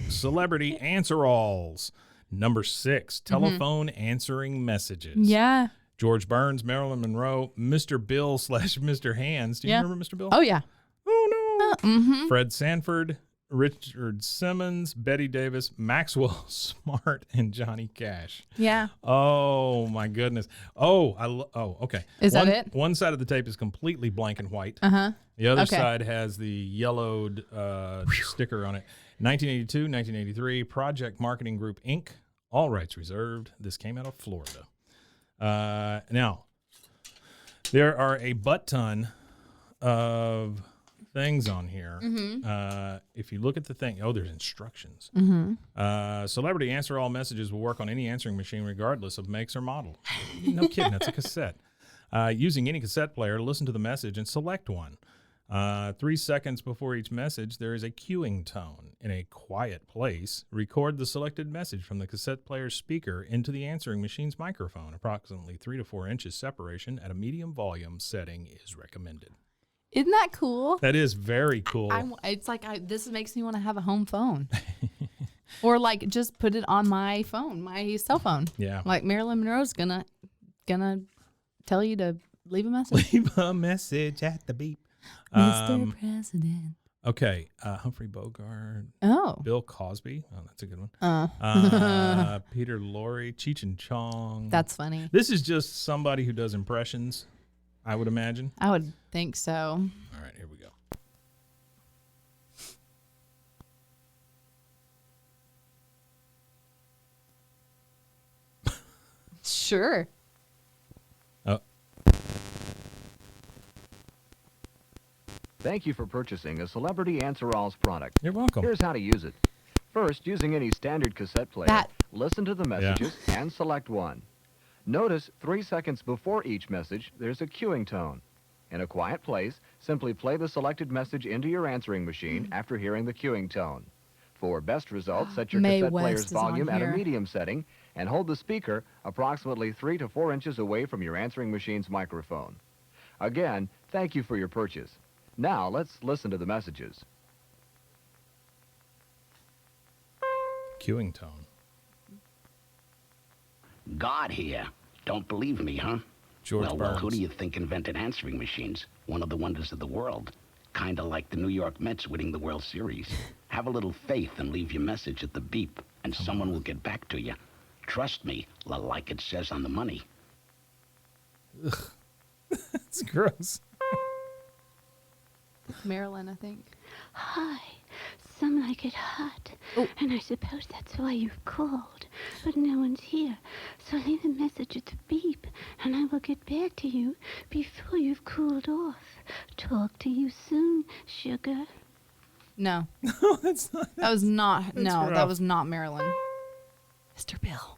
Celebrity answer-alls. Number 6, telephone answering messages. Yeah. George Burns, Marilyn Monroe, Mr. Bill / Mr. Hands. Do you remember Mr. Bill? Oh, yeah. Oh, no. Fred Sanford, Richard Simmons, Betty Davis, Maxwell Smart, and Johnny Cash. Yeah. Oh, my goodness. Okay. Is that it? One side of the tape is completely blank and white. Uh-huh. The other side has the yellowed sticker on it. 1982, 1983, Project Marketing Group, Inc., all rights reserved. This came out of Florida. Now, there are a butt-ton of things on here. If you look at the thing, there's instructions. Celebrity answer all messages will work on any answering machine regardless of makes or model. No kidding, that's a cassette. Using any cassette player to listen to the message and select one. 3 seconds before each message, there is a cueing tone. In a quiet place, record the selected message from the cassette player's speaker into the answering machine's microphone. Approximately 3 to 4 inches separation at a medium volume setting is recommended. Isn't that cool? That is very cool. It's like this makes me want to have a home phone. Or like just put it on my phone, my cell phone. Yeah. Like Marilyn Monroe's gonna tell you to leave a message. Leave a message at the beep. Mr. President. Okay. Humphrey Bogart. Oh. Bill Cosby. Oh, that's a good one. Peter Lorre. Cheech and Chong. That's funny. This is just somebody who does impressions, I would imagine. I would think so. All right, here we go. Sure. Oh. Thank you for purchasing a Celebrity Answer-Alls product. You're welcome. Here's how to use it. First, using any standard cassette player, listen to the messages and select one. Notice 3 seconds before each message, there's a cueing tone. In a quiet place, simply play the selected message into your answering machine after hearing the cueing tone. For best results, set your cassette player's volume at a medium setting and hold the speaker approximately 3 to 4 inches away from your answering machine's microphone. Again, thank you for your purchase. Now, let's listen to the messages. Cueing tone. God here. Don't believe me, huh? George Burns. Well, who do you think invented answering machines? One of the wonders of the world. Kind of like the New York Mets winning the World Series. Have a little faith and leave your message at the beep, and someone will get back to you. Trust me, like it says on the money. Ugh. That's gross. Marilyn, I think. Hi. Some like it hot, and I suppose that's why you've called. But no one's here, so So leave a message at the beep, and I will get back to you before you've cooled off. Talk to you soon, sugar. No. No, that's not. That was not. No, rough. that was not Marilyn. Mr. Bill.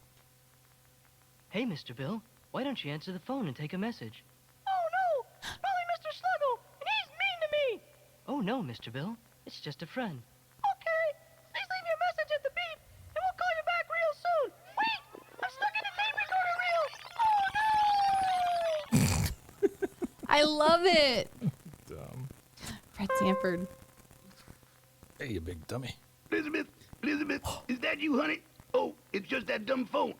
Hey, Mr. Bill, why don't you answer the phone and take a message? Oh, no! It's probably Mr. Sluggle, and he's mean to me! Oh, no, Mr. Bill. It's just a friend. Okay. Please leave your message at the beep, and we'll call you back real soon. Wait! I'm stuck in the tape recorder reel! Oh, no! I love it. Dumb. Fred Sanford. Hey, you big dummy. Elizabeth, is that you, honey? Oh, it's just that dumb phone.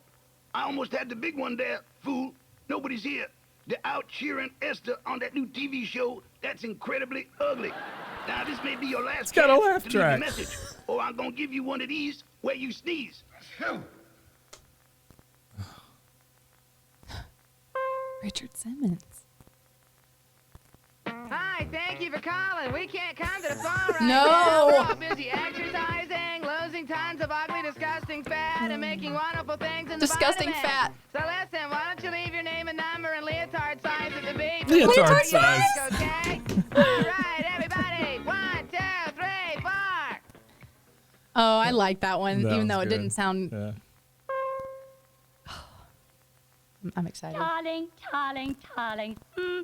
I almost had the big one there, fool. Nobody's here. They're out cheering Esther on that new TV show that's incredibly ugly. Now, this may be your last got a chance laugh to track. leave a message, or I'm gonna give you one of these where you sneeze. Richard Simmons. Hi, thank you for calling. We can't come to the phone right No. now. We're all busy exercising, losing tons of ugly, disgusting fat, and making wonderful things in Disgusting the vitamins. fat. So listen, why don't you leave your name and number and leotard size at the beep? Leotard size. Okay? All right, everybody. 1, 2, 3, 4. Oh, I like that one, That even though was it good. didn't sound. Yeah. I'm excited. Darling.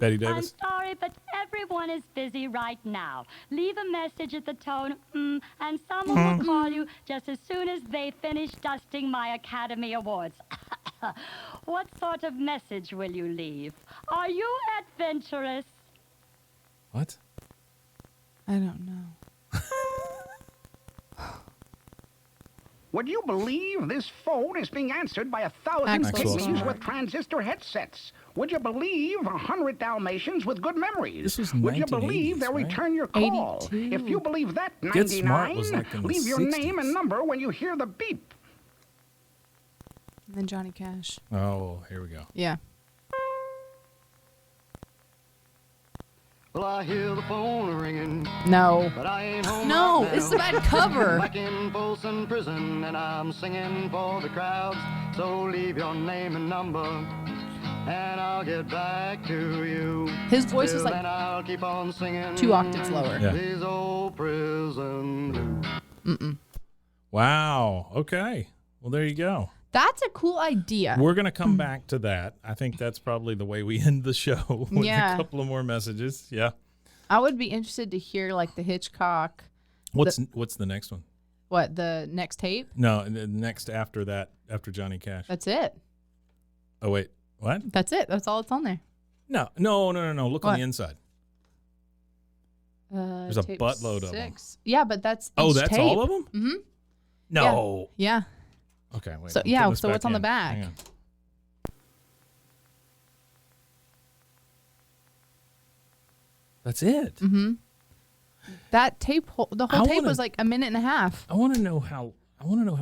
Betty Davis. I'm sorry, but everyone is busy right now. Leave a message at the tone, and someone will call you just as soon as they finish dusting my Academy Awards. What sort of message will you leave? Are you adventurous? What? I don't know. Would you believe this phone is being answered by 1,000 Maxwell pygmies Smart. with transistor headsets? Would you believe 100 Dalmatians with good memories? This was Would you 1980s, believe they'll right? return your call? 82. If you believe that, Get Smart 99, was like in the leave your name 60s. and number when you hear the beep. And then Johnny Cash. Oh, here we go. Yeah. Well, I hear the phone ringing. No. But I ain't home No, right it's now. a bad cover. Back in Folsom Prison, and I'm singing for the crowds. So leave your name and number, and I'll get back to you. His voice was Till like then I'll keep on singing 2 octaves lower. Yeah. these old prison blues. Wow. Okay. Well, there you go. That's a cool idea. We're going to come back to that. I think that's probably the way we end the show with Yeah. a couple of more messages. Yeah. I would be interested to hear like the Hitchcock. What's the next one? What, the next tape? No, the next after that, after Johnny Cash. That's it. Oh, wait. What? That's it. That's all that's on there. No. Look What? on the inside. There's a tape buttload of them. 6. Yeah, but that's Oh, each that's tape. all of them? Mm-hmm. No. Yeah. Okay, wait. So I'm yeah, putting this so what's back on the in. back? Hang on. That's it. Mm-hmm. That tape, the whole tape was like a minute and a half. I want to know how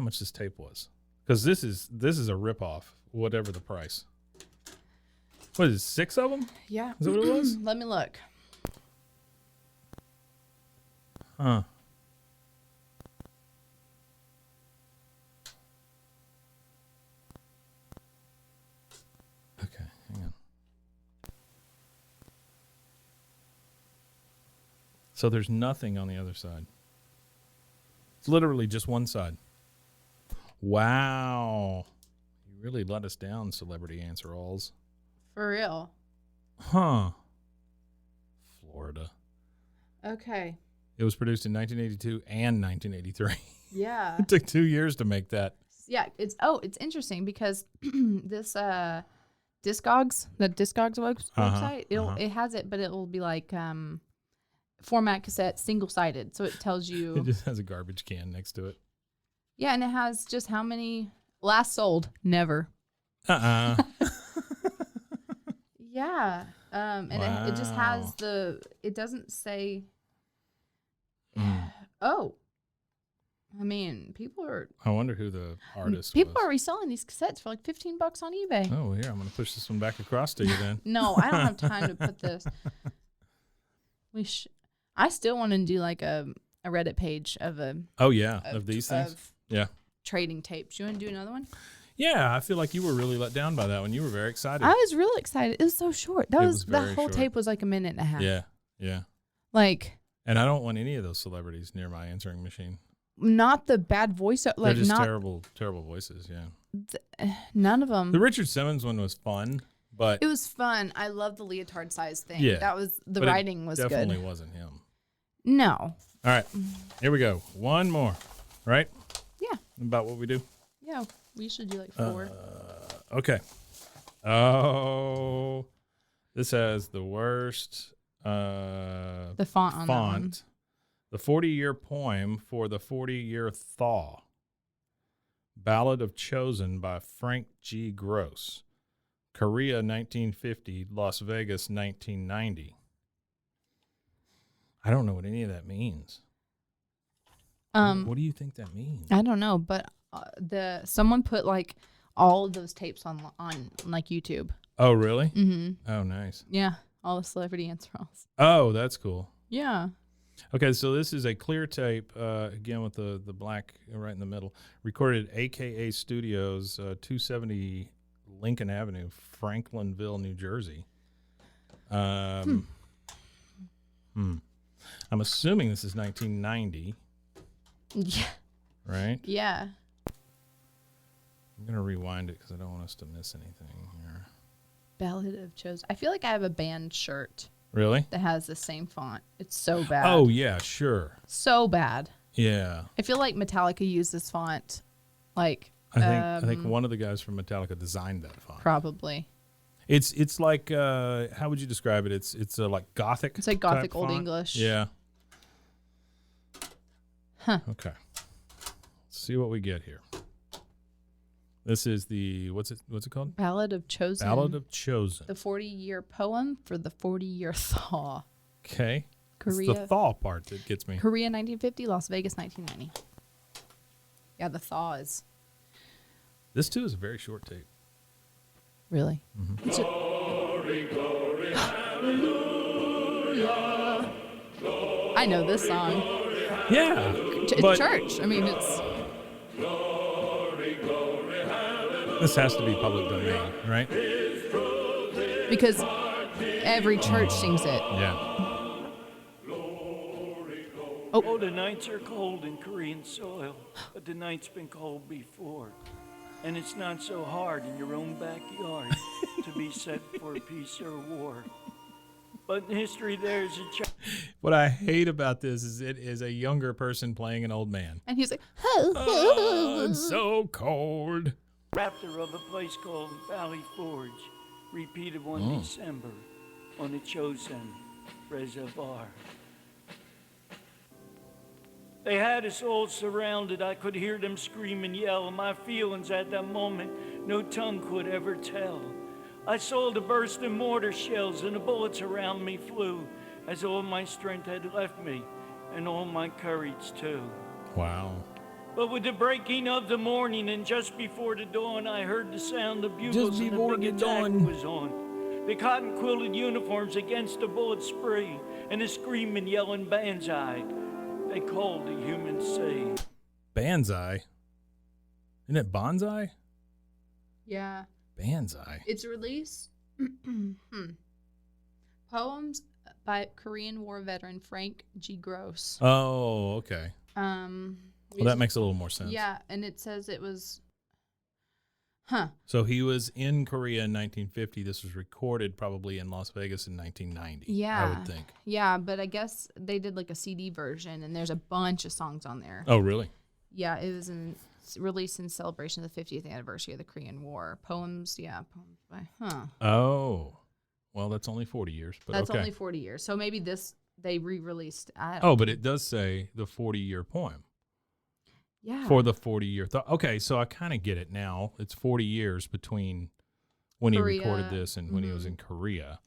much this tape was, because this is a ripoff, whatever the price. What is it, 6 of them? Yeah. Is that what it was? Let me look. Huh. Okay, hang on. So there's nothing on the other side. It's literally just one side. Wow. You really let us down, Celebrity Answer-Alls. For real. Huh. Florida. Okay. It was produced in 1982 and 1983. Yeah. It took 2 years to make that. Yeah, it's interesting because this Discogs, the Discogs website, it has it, but it will be like format cassette, single sided, so it tells you. It just has a garbage can next to it. Yeah, and it has just how many last sold, never. Yeah, and it just has it doesn't say. Oh. I mean, people are. I wonder who the artist People was. are reselling these cassettes for like $15 on eBay. Oh, here, I'm going to push this one back across to you then. No, I don't have time to put this. I still want to do like a Reddit page of a. Oh, yeah, of these things? Yeah. Trading tapes. You want to do another one? Yeah, I feel like you were really let down by that one. You were very excited. I was really excited. It was so short. The whole short. tape was like a minute and a half. Yeah. Like. And I don't want any of those celebrities near my answering machine. Not the bad voice. Like they're just not terrible voices. Yeah. None of them. The Richard Simmons one was fun, but it was fun. I love the leotard size thing. Yeah, that was the writing was definitely good. Wasn't him. No. All right, here we go. One more, right? Yeah. About what we do. Yeah, we should do like 4. Okay. Oh, this has the worst. The font on that one. The 40-year poem for the 40-year thaw. Ballad of Chosen by Frank G. Gross. Korea 1950, Las Vegas 1990. I don't know what any of that means. What do you think that means? I don't know, but someone put like all of those tapes on like YouTube. Oh, really? Mm-hmm. Oh, nice. Yeah, all the celebrity answers. Oh, that's cool. Yeah. Okay, so this is a clear tape, again with the black right in the middle, recorded at AKA Studios, 270 Lincoln Avenue, Franklinville, New Jersey. I'm assuming this is 1990. Yeah. Right? Yeah. I'm going to rewind it because I don't want us to miss anything here. Ballad of Chosen. I feel like I have a band shirt. Really? That has the same font. It's so bad. Oh, yeah, sure. So bad. Yeah. I feel like Metallica used this font. Like, I think one of the guys from Metallica designed that font. Probably. It's like, how would you describe it? It's like Gothic. It's like Gothic Old font. English. Yeah. Huh. Okay. Let's see what we get here. This is the what's it called? Ballad of Chosen. Ballad of Chosen. The 40-year poem for the 40-year thaw. Okay. Korea. It's the thaw part that gets me. Korea 1950, Las Vegas 1990. Yeah, the thaw is. This too is a very short tape. Really? Mm-hmm. Glory, glory, hallelujah. I know this song. Yeah. It's church. I mean, it's. This has to be public domain, right? Because every church sings it. Yeah. Oh, the nights are cold in Korean soil, but the night's been cold before. And it's not so hard in your own backyard to be set for peace or war. But in history, there's a What I hate about this is it is a younger person playing an old man. And he's like, oh, it's so cold. Raptor of a place called Valley Forge, repeated one December on the Chosen Reservoir. They had us all surrounded. I could hear them scream and yell. My feelings at that moment, no tongue could ever tell. I saw the bursting mortar shells and the bullets around me flew as all my strength had left me and all my courage too. Wow. But with the breaking of the morning and just before the dawn, I heard the sound of bugles and the big attack was on. The cotton-quilted uniforms against the bullet spree and the screaming, yelling banzai. They called the human sea. Banzai? Isn't it bonsai? Yeah. Banzai. It's released. Poems by Korean War veteran Frank G. Gross. Oh, okay. Well, that makes a little more sense. Yeah, and it says it was. So he was in Korea in 1950. This was recorded probably in Las Vegas in 1990. Yeah. I would think. Yeah, but I guess they did like a CD version, and there's a bunch of songs on there. Oh, really? Yeah, it was released in celebration of the 50th anniversary of the Korean War. Poems by. Oh, well, that's only 40 years. But that's okay. only 40 years. So maybe they re-released. But it does say the 40-year poem. Yeah. For the 40-year okay, so I kind of get it now. It's 40 years between when Korea. He recorded this and when he was in Korea.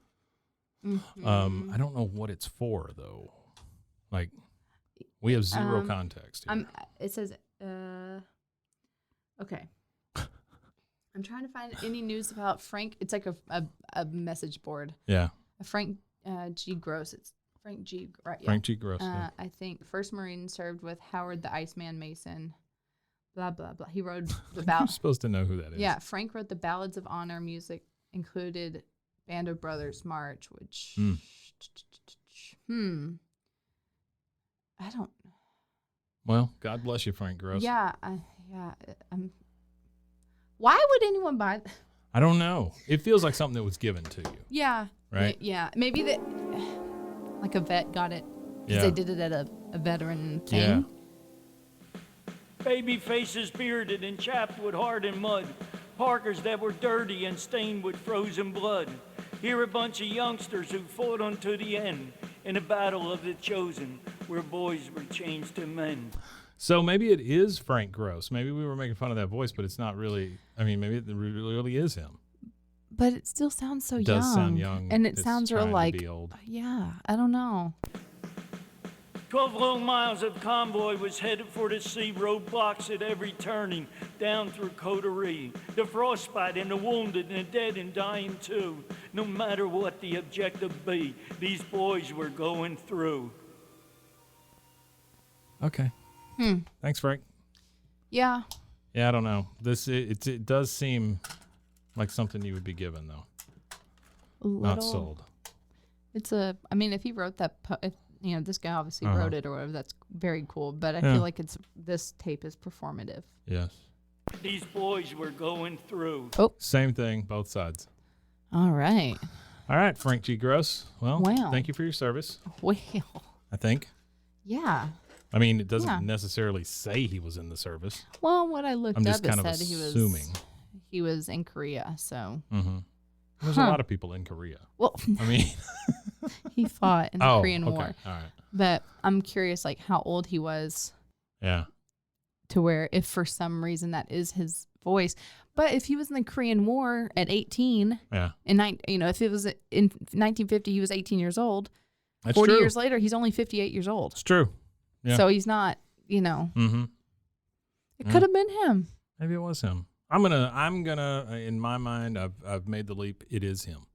Mm-hmm. I don't know what it's for though. Like, we have zero context here. It says, okay. I'm trying to find any news about Frank. It's like a message board. Yeah. Frank G. Gross. It's Frank G. Right. Yeah. Frank G. Gross. Yeah. I think 1st Marine served with Howard the Iceman Mason. blah, blah, blah. He wrote the You're supposed to know who that is. Yeah, Frank wrote the Ballads of Honor music, included Band of Brothers March, which, I don't. Well, God bless you, Frank Gross. Yeah, why would anyone buy that? I don't know. It feels like something that was given to you. Yeah. Right? Yeah. Maybe that, like a vet got it. Because they did it at a veteran thing. Yeah. Baby faces bearded and chapped with hard and mud. Parkers that were dirty and stained with frozen blood. Here a bunch of youngsters who fought unto the end in a battle of the chosen, where boys were changed to men. So maybe it is Frank Gross. Maybe we were making fun of that voice, but it's not really. I mean, maybe it really is him. But it still sounds so young. It does sound young. And it sounds real like, to be old. Yeah, I don't know. 12 long miles of convoy was headed for the sea, roadblocks at every turning, down through Coterie. The frostbite and the wounded and the dead and dying too. No matter what the objective be, these boys were going through. Okay. Thanks, Frank. Yeah. Yeah, I don't know. It does seem like something you would be given, though. Not sold. I mean, if he wrote that, this guy obviously wrote it or whatever, that's very cool. But I feel like this tape is performative. Yes. These boys were going through. Oh. Same thing, both sides. All right. All right, Frank G. Gross. Well, thank you for your service. Well. I think. Yeah. I mean, it doesn't necessarily say he was in the service. Well, what I looked up, it said assuming. he was in Korea, so. Mm-hmm. There's a lot of people in Korea. Well, I mean. He fought in the Korean War. All right. But I'm curious, like, how old he was. Yeah. To where, if for some reason that is his voice. But if he was in the Korean War at 18. Yeah. If it was in 1950, he was 18 years old. That's 40 true. years later, he's only 58 years old. It's true. Yeah. So he's not, Mm-hmm. It could have been him. Maybe it was him. I'm gonna. In my mind, I've made the leap. It is him.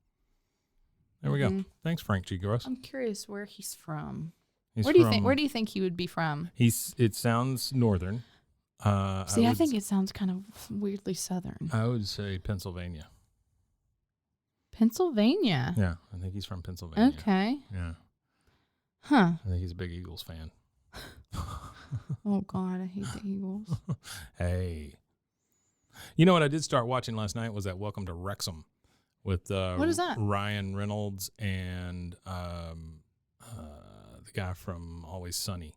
There we go. Thanks, Frank G. Gross. I'm curious where he's from. Where do you think he would be from? It sounds northern. I think it sounds kind of weirdly southern. I would say Pennsylvania. Pennsylvania. Yeah, I think he's from Pennsylvania. Okay. Yeah. Huh. I think he's a big Eagles fan. Oh God, I hate the Eagles. Hey. You know what I did start watching last night was that Welcome to Wrexham with what is that? Ryan Reynolds and the guy from Always Sunny.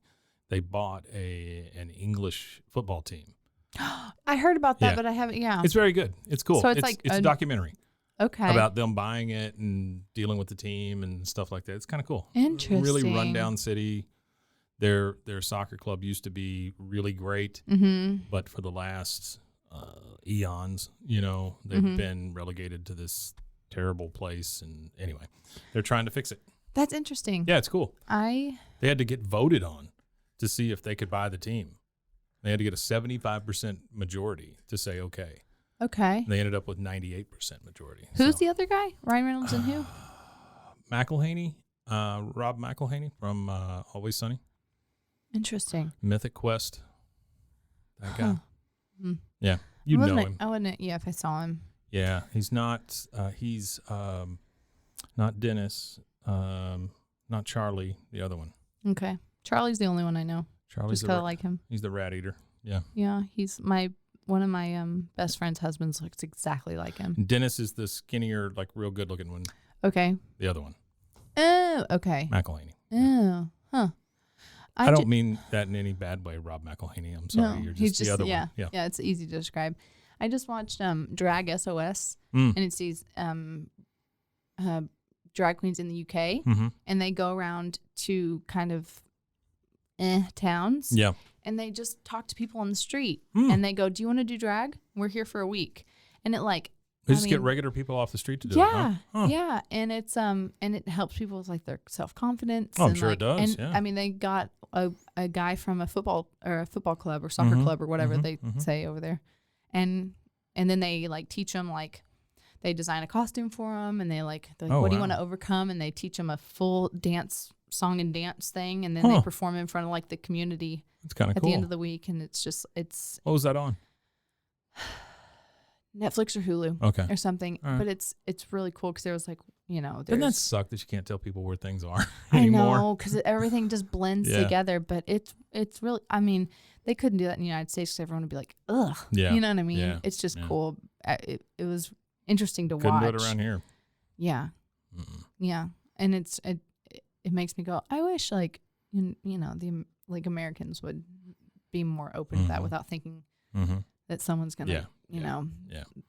They bought an English football team. I heard about that, but I haven't. Yeah, it's very good. It's cool. So it's a documentary. Okay. About them buying it and dealing with the team and stuff like that. It's kind of cool. Interesting. Really rundown city. Their soccer club used to be really great, but for the last eons, they've been relegated to this terrible place. And anyway, they're trying to fix it. That's interesting. Yeah, it's cool. They had to get voted on to see if they could buy the team. They had to get a 75% majority to say okay. Okay. They ended up with 98% majority. Who's the other guy? Ryan Reynolds and who? McElhaney, Rob McElhaney from Always Sunny. Interesting. Mythic Quest. That guy. Hmm. Yeah, you know him. I wouldn't. Yeah, if I saw him. Yeah, he's not. He's not Dennis. Not Charlie. The other one. Okay, Charlie's the only one I know. Charlie's just kind of like him. He's the rat eater. Yeah. Yeah, he's one of my best friend's husbands looks exactly like him. Dennis is the skinnier, like real good looking one. Okay. The other one. Oh, okay. McElhaney. Oh, huh. I don't mean that in any bad way, Rob McElhaney. I'm sorry. No, You're just the other one. Yeah, it's easy to describe. I just watched Drag SOS, and it's these drag queens in the UK, and they go around to kind of towns. Yeah. And they just talk to people on the street, and they go, "Do you want to do drag? We're here for a week." And they just get regular people off the street to do it. Yeah, huh? yeah, and it's and it helps people with like their self confidence. Oh, I'm sure it does. And yeah. I mean, they got a guy from a football club or soccer club or whatever they say over there, and then they like teach them like they design a costume for them, and they're like, what do you want to overcome? And they teach them a full song and dance thing, and then they perform in front of like the community. It's kind of cool. At the end of the week, and it's. What was that on? Netflix or Hulu, okay, or something. Right. But it's really cool because there was like, doesn't that suck that you can't tell people where things are anymore? I know, because everything just blends together. But it's really, I mean, they couldn't do that in the United States because everyone would be like, ugh. Yeah. You know what I mean? Yeah. It's just cool. It was interesting to couldn't watch. do it around here. Yeah. Mm-mm. Yeah. And it makes me go, I wish like, the like Americans would be more open to that without thinking that someone's going to,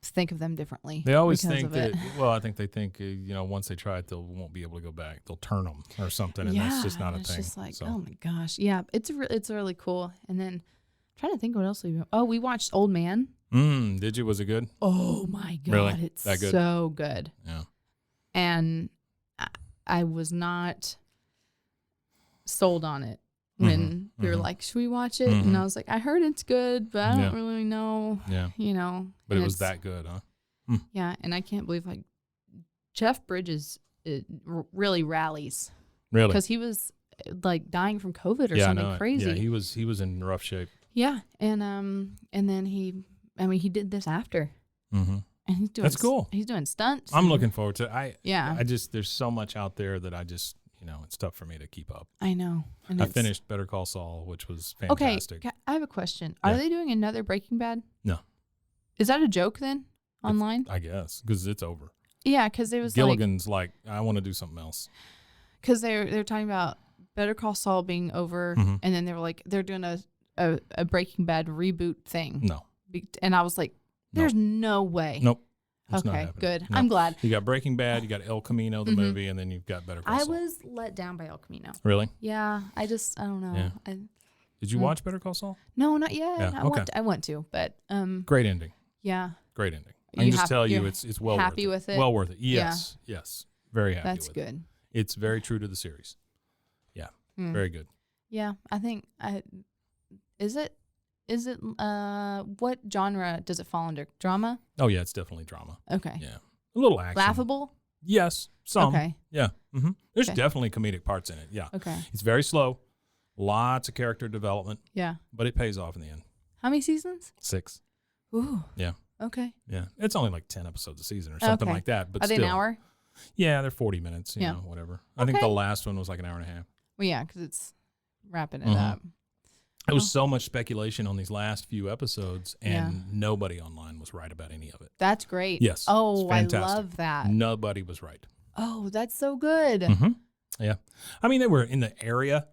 think of them differently. They always think that, I think they think, once they try it, they won't be able to go back. They'll turn them or something, and that's just not a thing. It's just like, oh my gosh. Yeah, it's really cool. And then I'm trying to think what else we watched Old Man. Did you? Was it good? Oh my God. Really? It's that good? So good. Yeah. And I was not sold on it when they were like, should we watch it? And I was like, I heard it's good, but I don't really know. Yeah. But it was that good, huh? Yeah. And I can't believe like Jeff Bridges really rallies. Really? Because he was like dying from COVID or something crazy. Yeah, he was in rough shape. Yeah. And then he did this after. Mm-hmm. And he's doing That's cool. He's doing stunts. I'm looking forward to it. I just there's so much out there that I just it's tough for me to keep up. I know. And I finished Better Call Saul, which was fantastic. Okay, I have a question. Are they doing another Breaking Bad? No. Is that a joke then online? I guess because it's over. Yeah, because it was Gilligan's like I want to do something else. Because they're talking about Better Call Saul being over, and then they were like they're doing a Breaking Bad reboot thing. No. And I was like, there's no way. Nope. Okay, good. No. I'm glad. You got Breaking Bad, you got El Camino, the movie, and then you've got Better Call Saul. I was let down by El Camino. Really? Yeah. I don't know. Yeah. Did you watch Better Call Saul? No, not yet. Yeah, I want to, but great ending. Yeah. Great ending. I can just tell you it's well happy worth it. with it. Well worth it. Yes. Yeah. Yes. Very happy That's with it. good. It's very true to the series. Yeah. Very good. Yeah. I think is it what genre does it fall under? Drama? Oh yeah, it's definitely drama. Okay. Yeah. A little action. Laughable? Yes. Some. Okay. Yeah. Mm-hmm. There's definitely comedic parts in it. Yeah. Okay. It's very slow. Lots of character development. Yeah. But it pays off in the end. How many seasons? 6. Ooh. Yeah. Okay. Yeah. It's only like 10 episodes a season or something like that. But Are they still, an hour? Yeah, they're 40 minutes, you know, whatever. I think the last one was like an hour and a half. Well, yeah, because it's wrapping it up. There was so much speculation on these last few episodes, and nobody online was right about any of it. That's great. Yes. Oh, I love that. Nobody was right. Oh, that's so good. Mm-hmm. Yeah. I mean, they were in the area,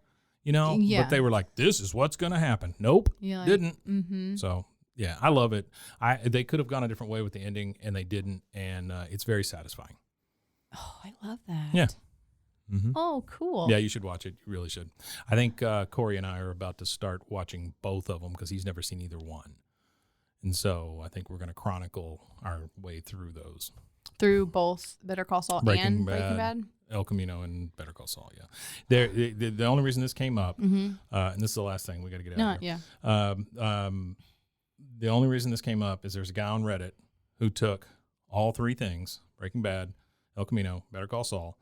but they were like, this is what's going to happen. Nope. Didn't. Mm-hmm. So, yeah, I love it. They could have gone a different way with the ending, and they didn't, and it's very satisfying. Oh, I love that. Yeah. Mm-hmm. Oh, cool. Yeah, you should watch it. You really should. I think Corey and I are about to start watching both of them because he's never seen either one. And so I think we're going to chronicle our way through those. Through both Better Call Saul and Breaking Bad? El Camino and Better Call Saul, yeah. The only reason this came up, and this is the last thing, we got to get out of here. Yeah. The only reason this came up is there's a guy on Reddit who took all three things, Breaking Bad, El Camino, Better Call Saul,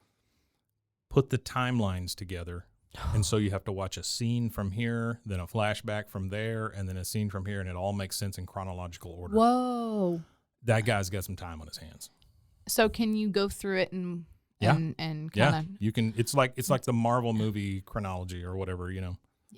put the timelines together, and so you have to watch a scene from here, then a flashback from there, and then a scene from here, and it all makes sense in chronological order. Whoa. That guy's got some time on his hands. So can you go through it and kind of you can it's like the Marvel movie chronology or whatever,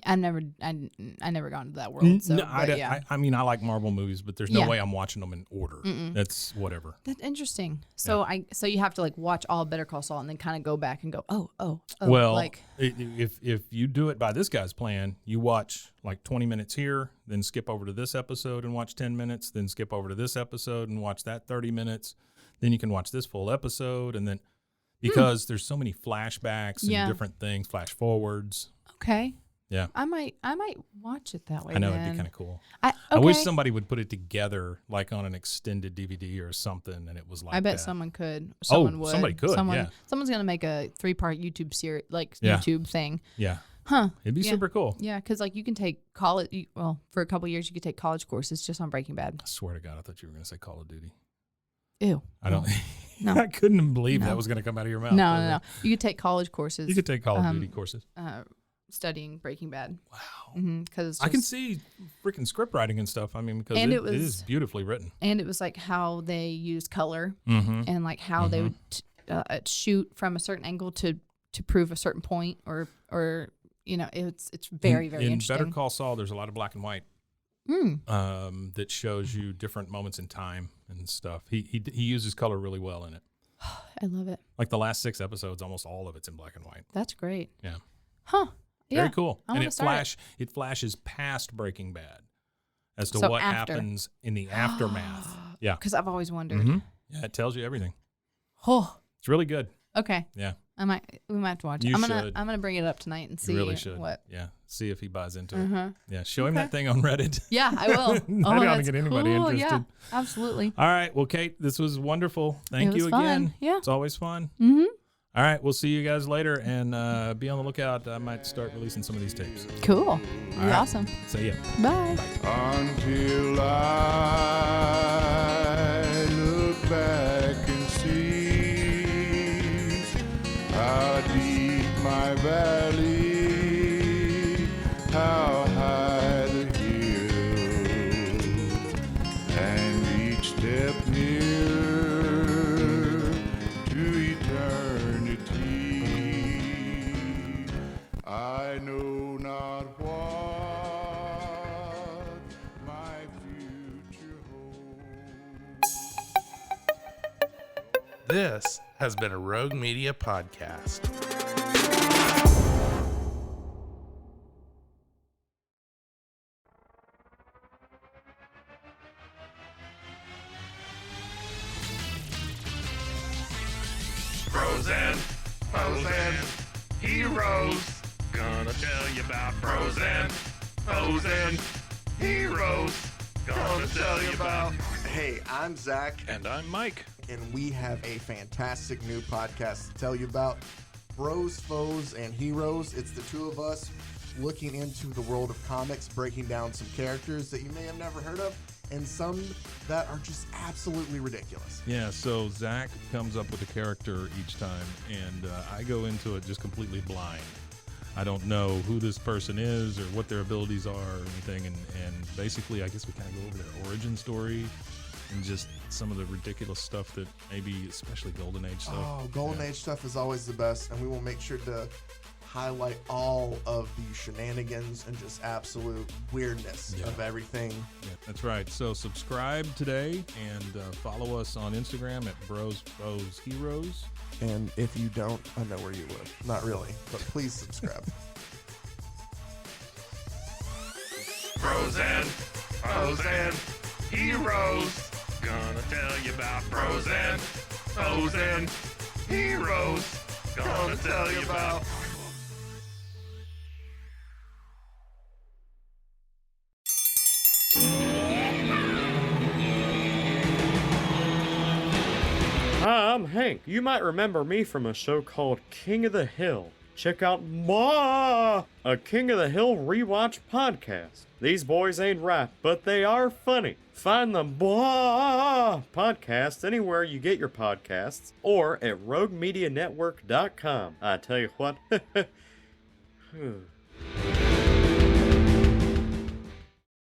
I never gone to that world. So, I mean, I like Marvel movies, but there's no way I'm watching them in order. That's whatever. That's interesting. So so you have to like watch all Better Call Saul and then kind of go back and go, oh. Well, like if you do it by this guy's plan, you watch like 20 minutes here, then skip over to this episode and watch 10 minutes, then skip over to this episode and watch that 30 minutes. Then you can watch this full episode, and then because there's so many flashbacks and different things, flash forwards. Okay. Yeah. I might watch it that way. I know then. it'd be kind of cool. I wish somebody would put it together like on an extended DVD or something, and it was like I bet that. someone could. Someone would. Somebody could. Someone's gonna make a 3-part YouTube series, YouTube thing. Yeah. Huh. It'd be super cool. Yeah, because like you can take college. Well, for a couple of years, you could take college courses just on Breaking Bad. I swear to God, I thought you were gonna say Call of Duty. Ew. I don't. No. I couldn't believe that was gonna come out of your mouth. No. You could take college courses. You could take Call of Duty courses. studying Breaking Bad. Wow. Because I can see freaking script writing and stuff. I mean, because it is beautifully written. And it was like how they used color and like how they would shoot from a certain angle to prove a certain point or it's very, very interesting. In Better Call Saul, there's a lot of black and white that shows you different moments in time and stuff. He uses color really well in it. I love it. Like the last 6 episodes, almost all of it's in black and white. That's great. Yeah. Huh. Very cool. And it flashes past Breaking Bad as to what happens in the aftermath. Yeah. Because I've always wondered. Yeah, it tells you everything. Oh. It's really good. Okay. Yeah. We might have to watch it. I'm gonna bring it up tonight and see what. Yeah. See if he buys into it. Yeah. Show him that thing on Reddit. Yeah, I will. That's get anybody interested. Yeah, absolutely. All right. Well, Kate, this was wonderful. Thank you again. Fun. Yeah. It's always fun. All right, we'll see you guys later, and be on the lookout. I might start releasing some of these tapes. Cool. Awesome. See ya. Bye. Until I look back and see how deep my valley, how high the hill, and each step nearer to eternity. I know not what my future holds. This has been a Rogue Media podcast. Frozen, Frozen, heroes. Gonna tell you about Frozen, Frozen, heroes. Gonna tell you about. Hey, I'm Zach. And I'm Mike. And we have a fantastic new podcast to tell you about. Bros, Foes, and Heroes. It's the two of us looking into the world of comics, breaking down some characters that you may have never heard of, and some that are just absolutely ridiculous. Yeah, so Zach comes up with a character each time, and I go into it just completely blind. I don't know who this person is or what their abilities are or anything, and basically I guess we kind of go over their origin story and just some of the ridiculous stuff that maybe, especially Golden Age stuff. Oh, Golden Age stuff is always the best, and we will make sure to highlight all of the shenanigans and just absolute weirdness of everything. Yeah, that's right. So subscribe today and follow us on Instagram at Bros, Foes, Heroes. And if you don't, I know where you live. Not really, but please subscribe. Frozen, Frozen, heroes. Gonna tell you about Frozen, Frozen, heroes. Gonna tell you about. Hi, I'm Hank. You might remember me from a show called King of the Hill. Check out a King of the Hill rewatch podcast. These boys ain't rap, but they are funny. Find the podcast anywhere you get your podcasts or at roguemedianetwork.com. I tell you what.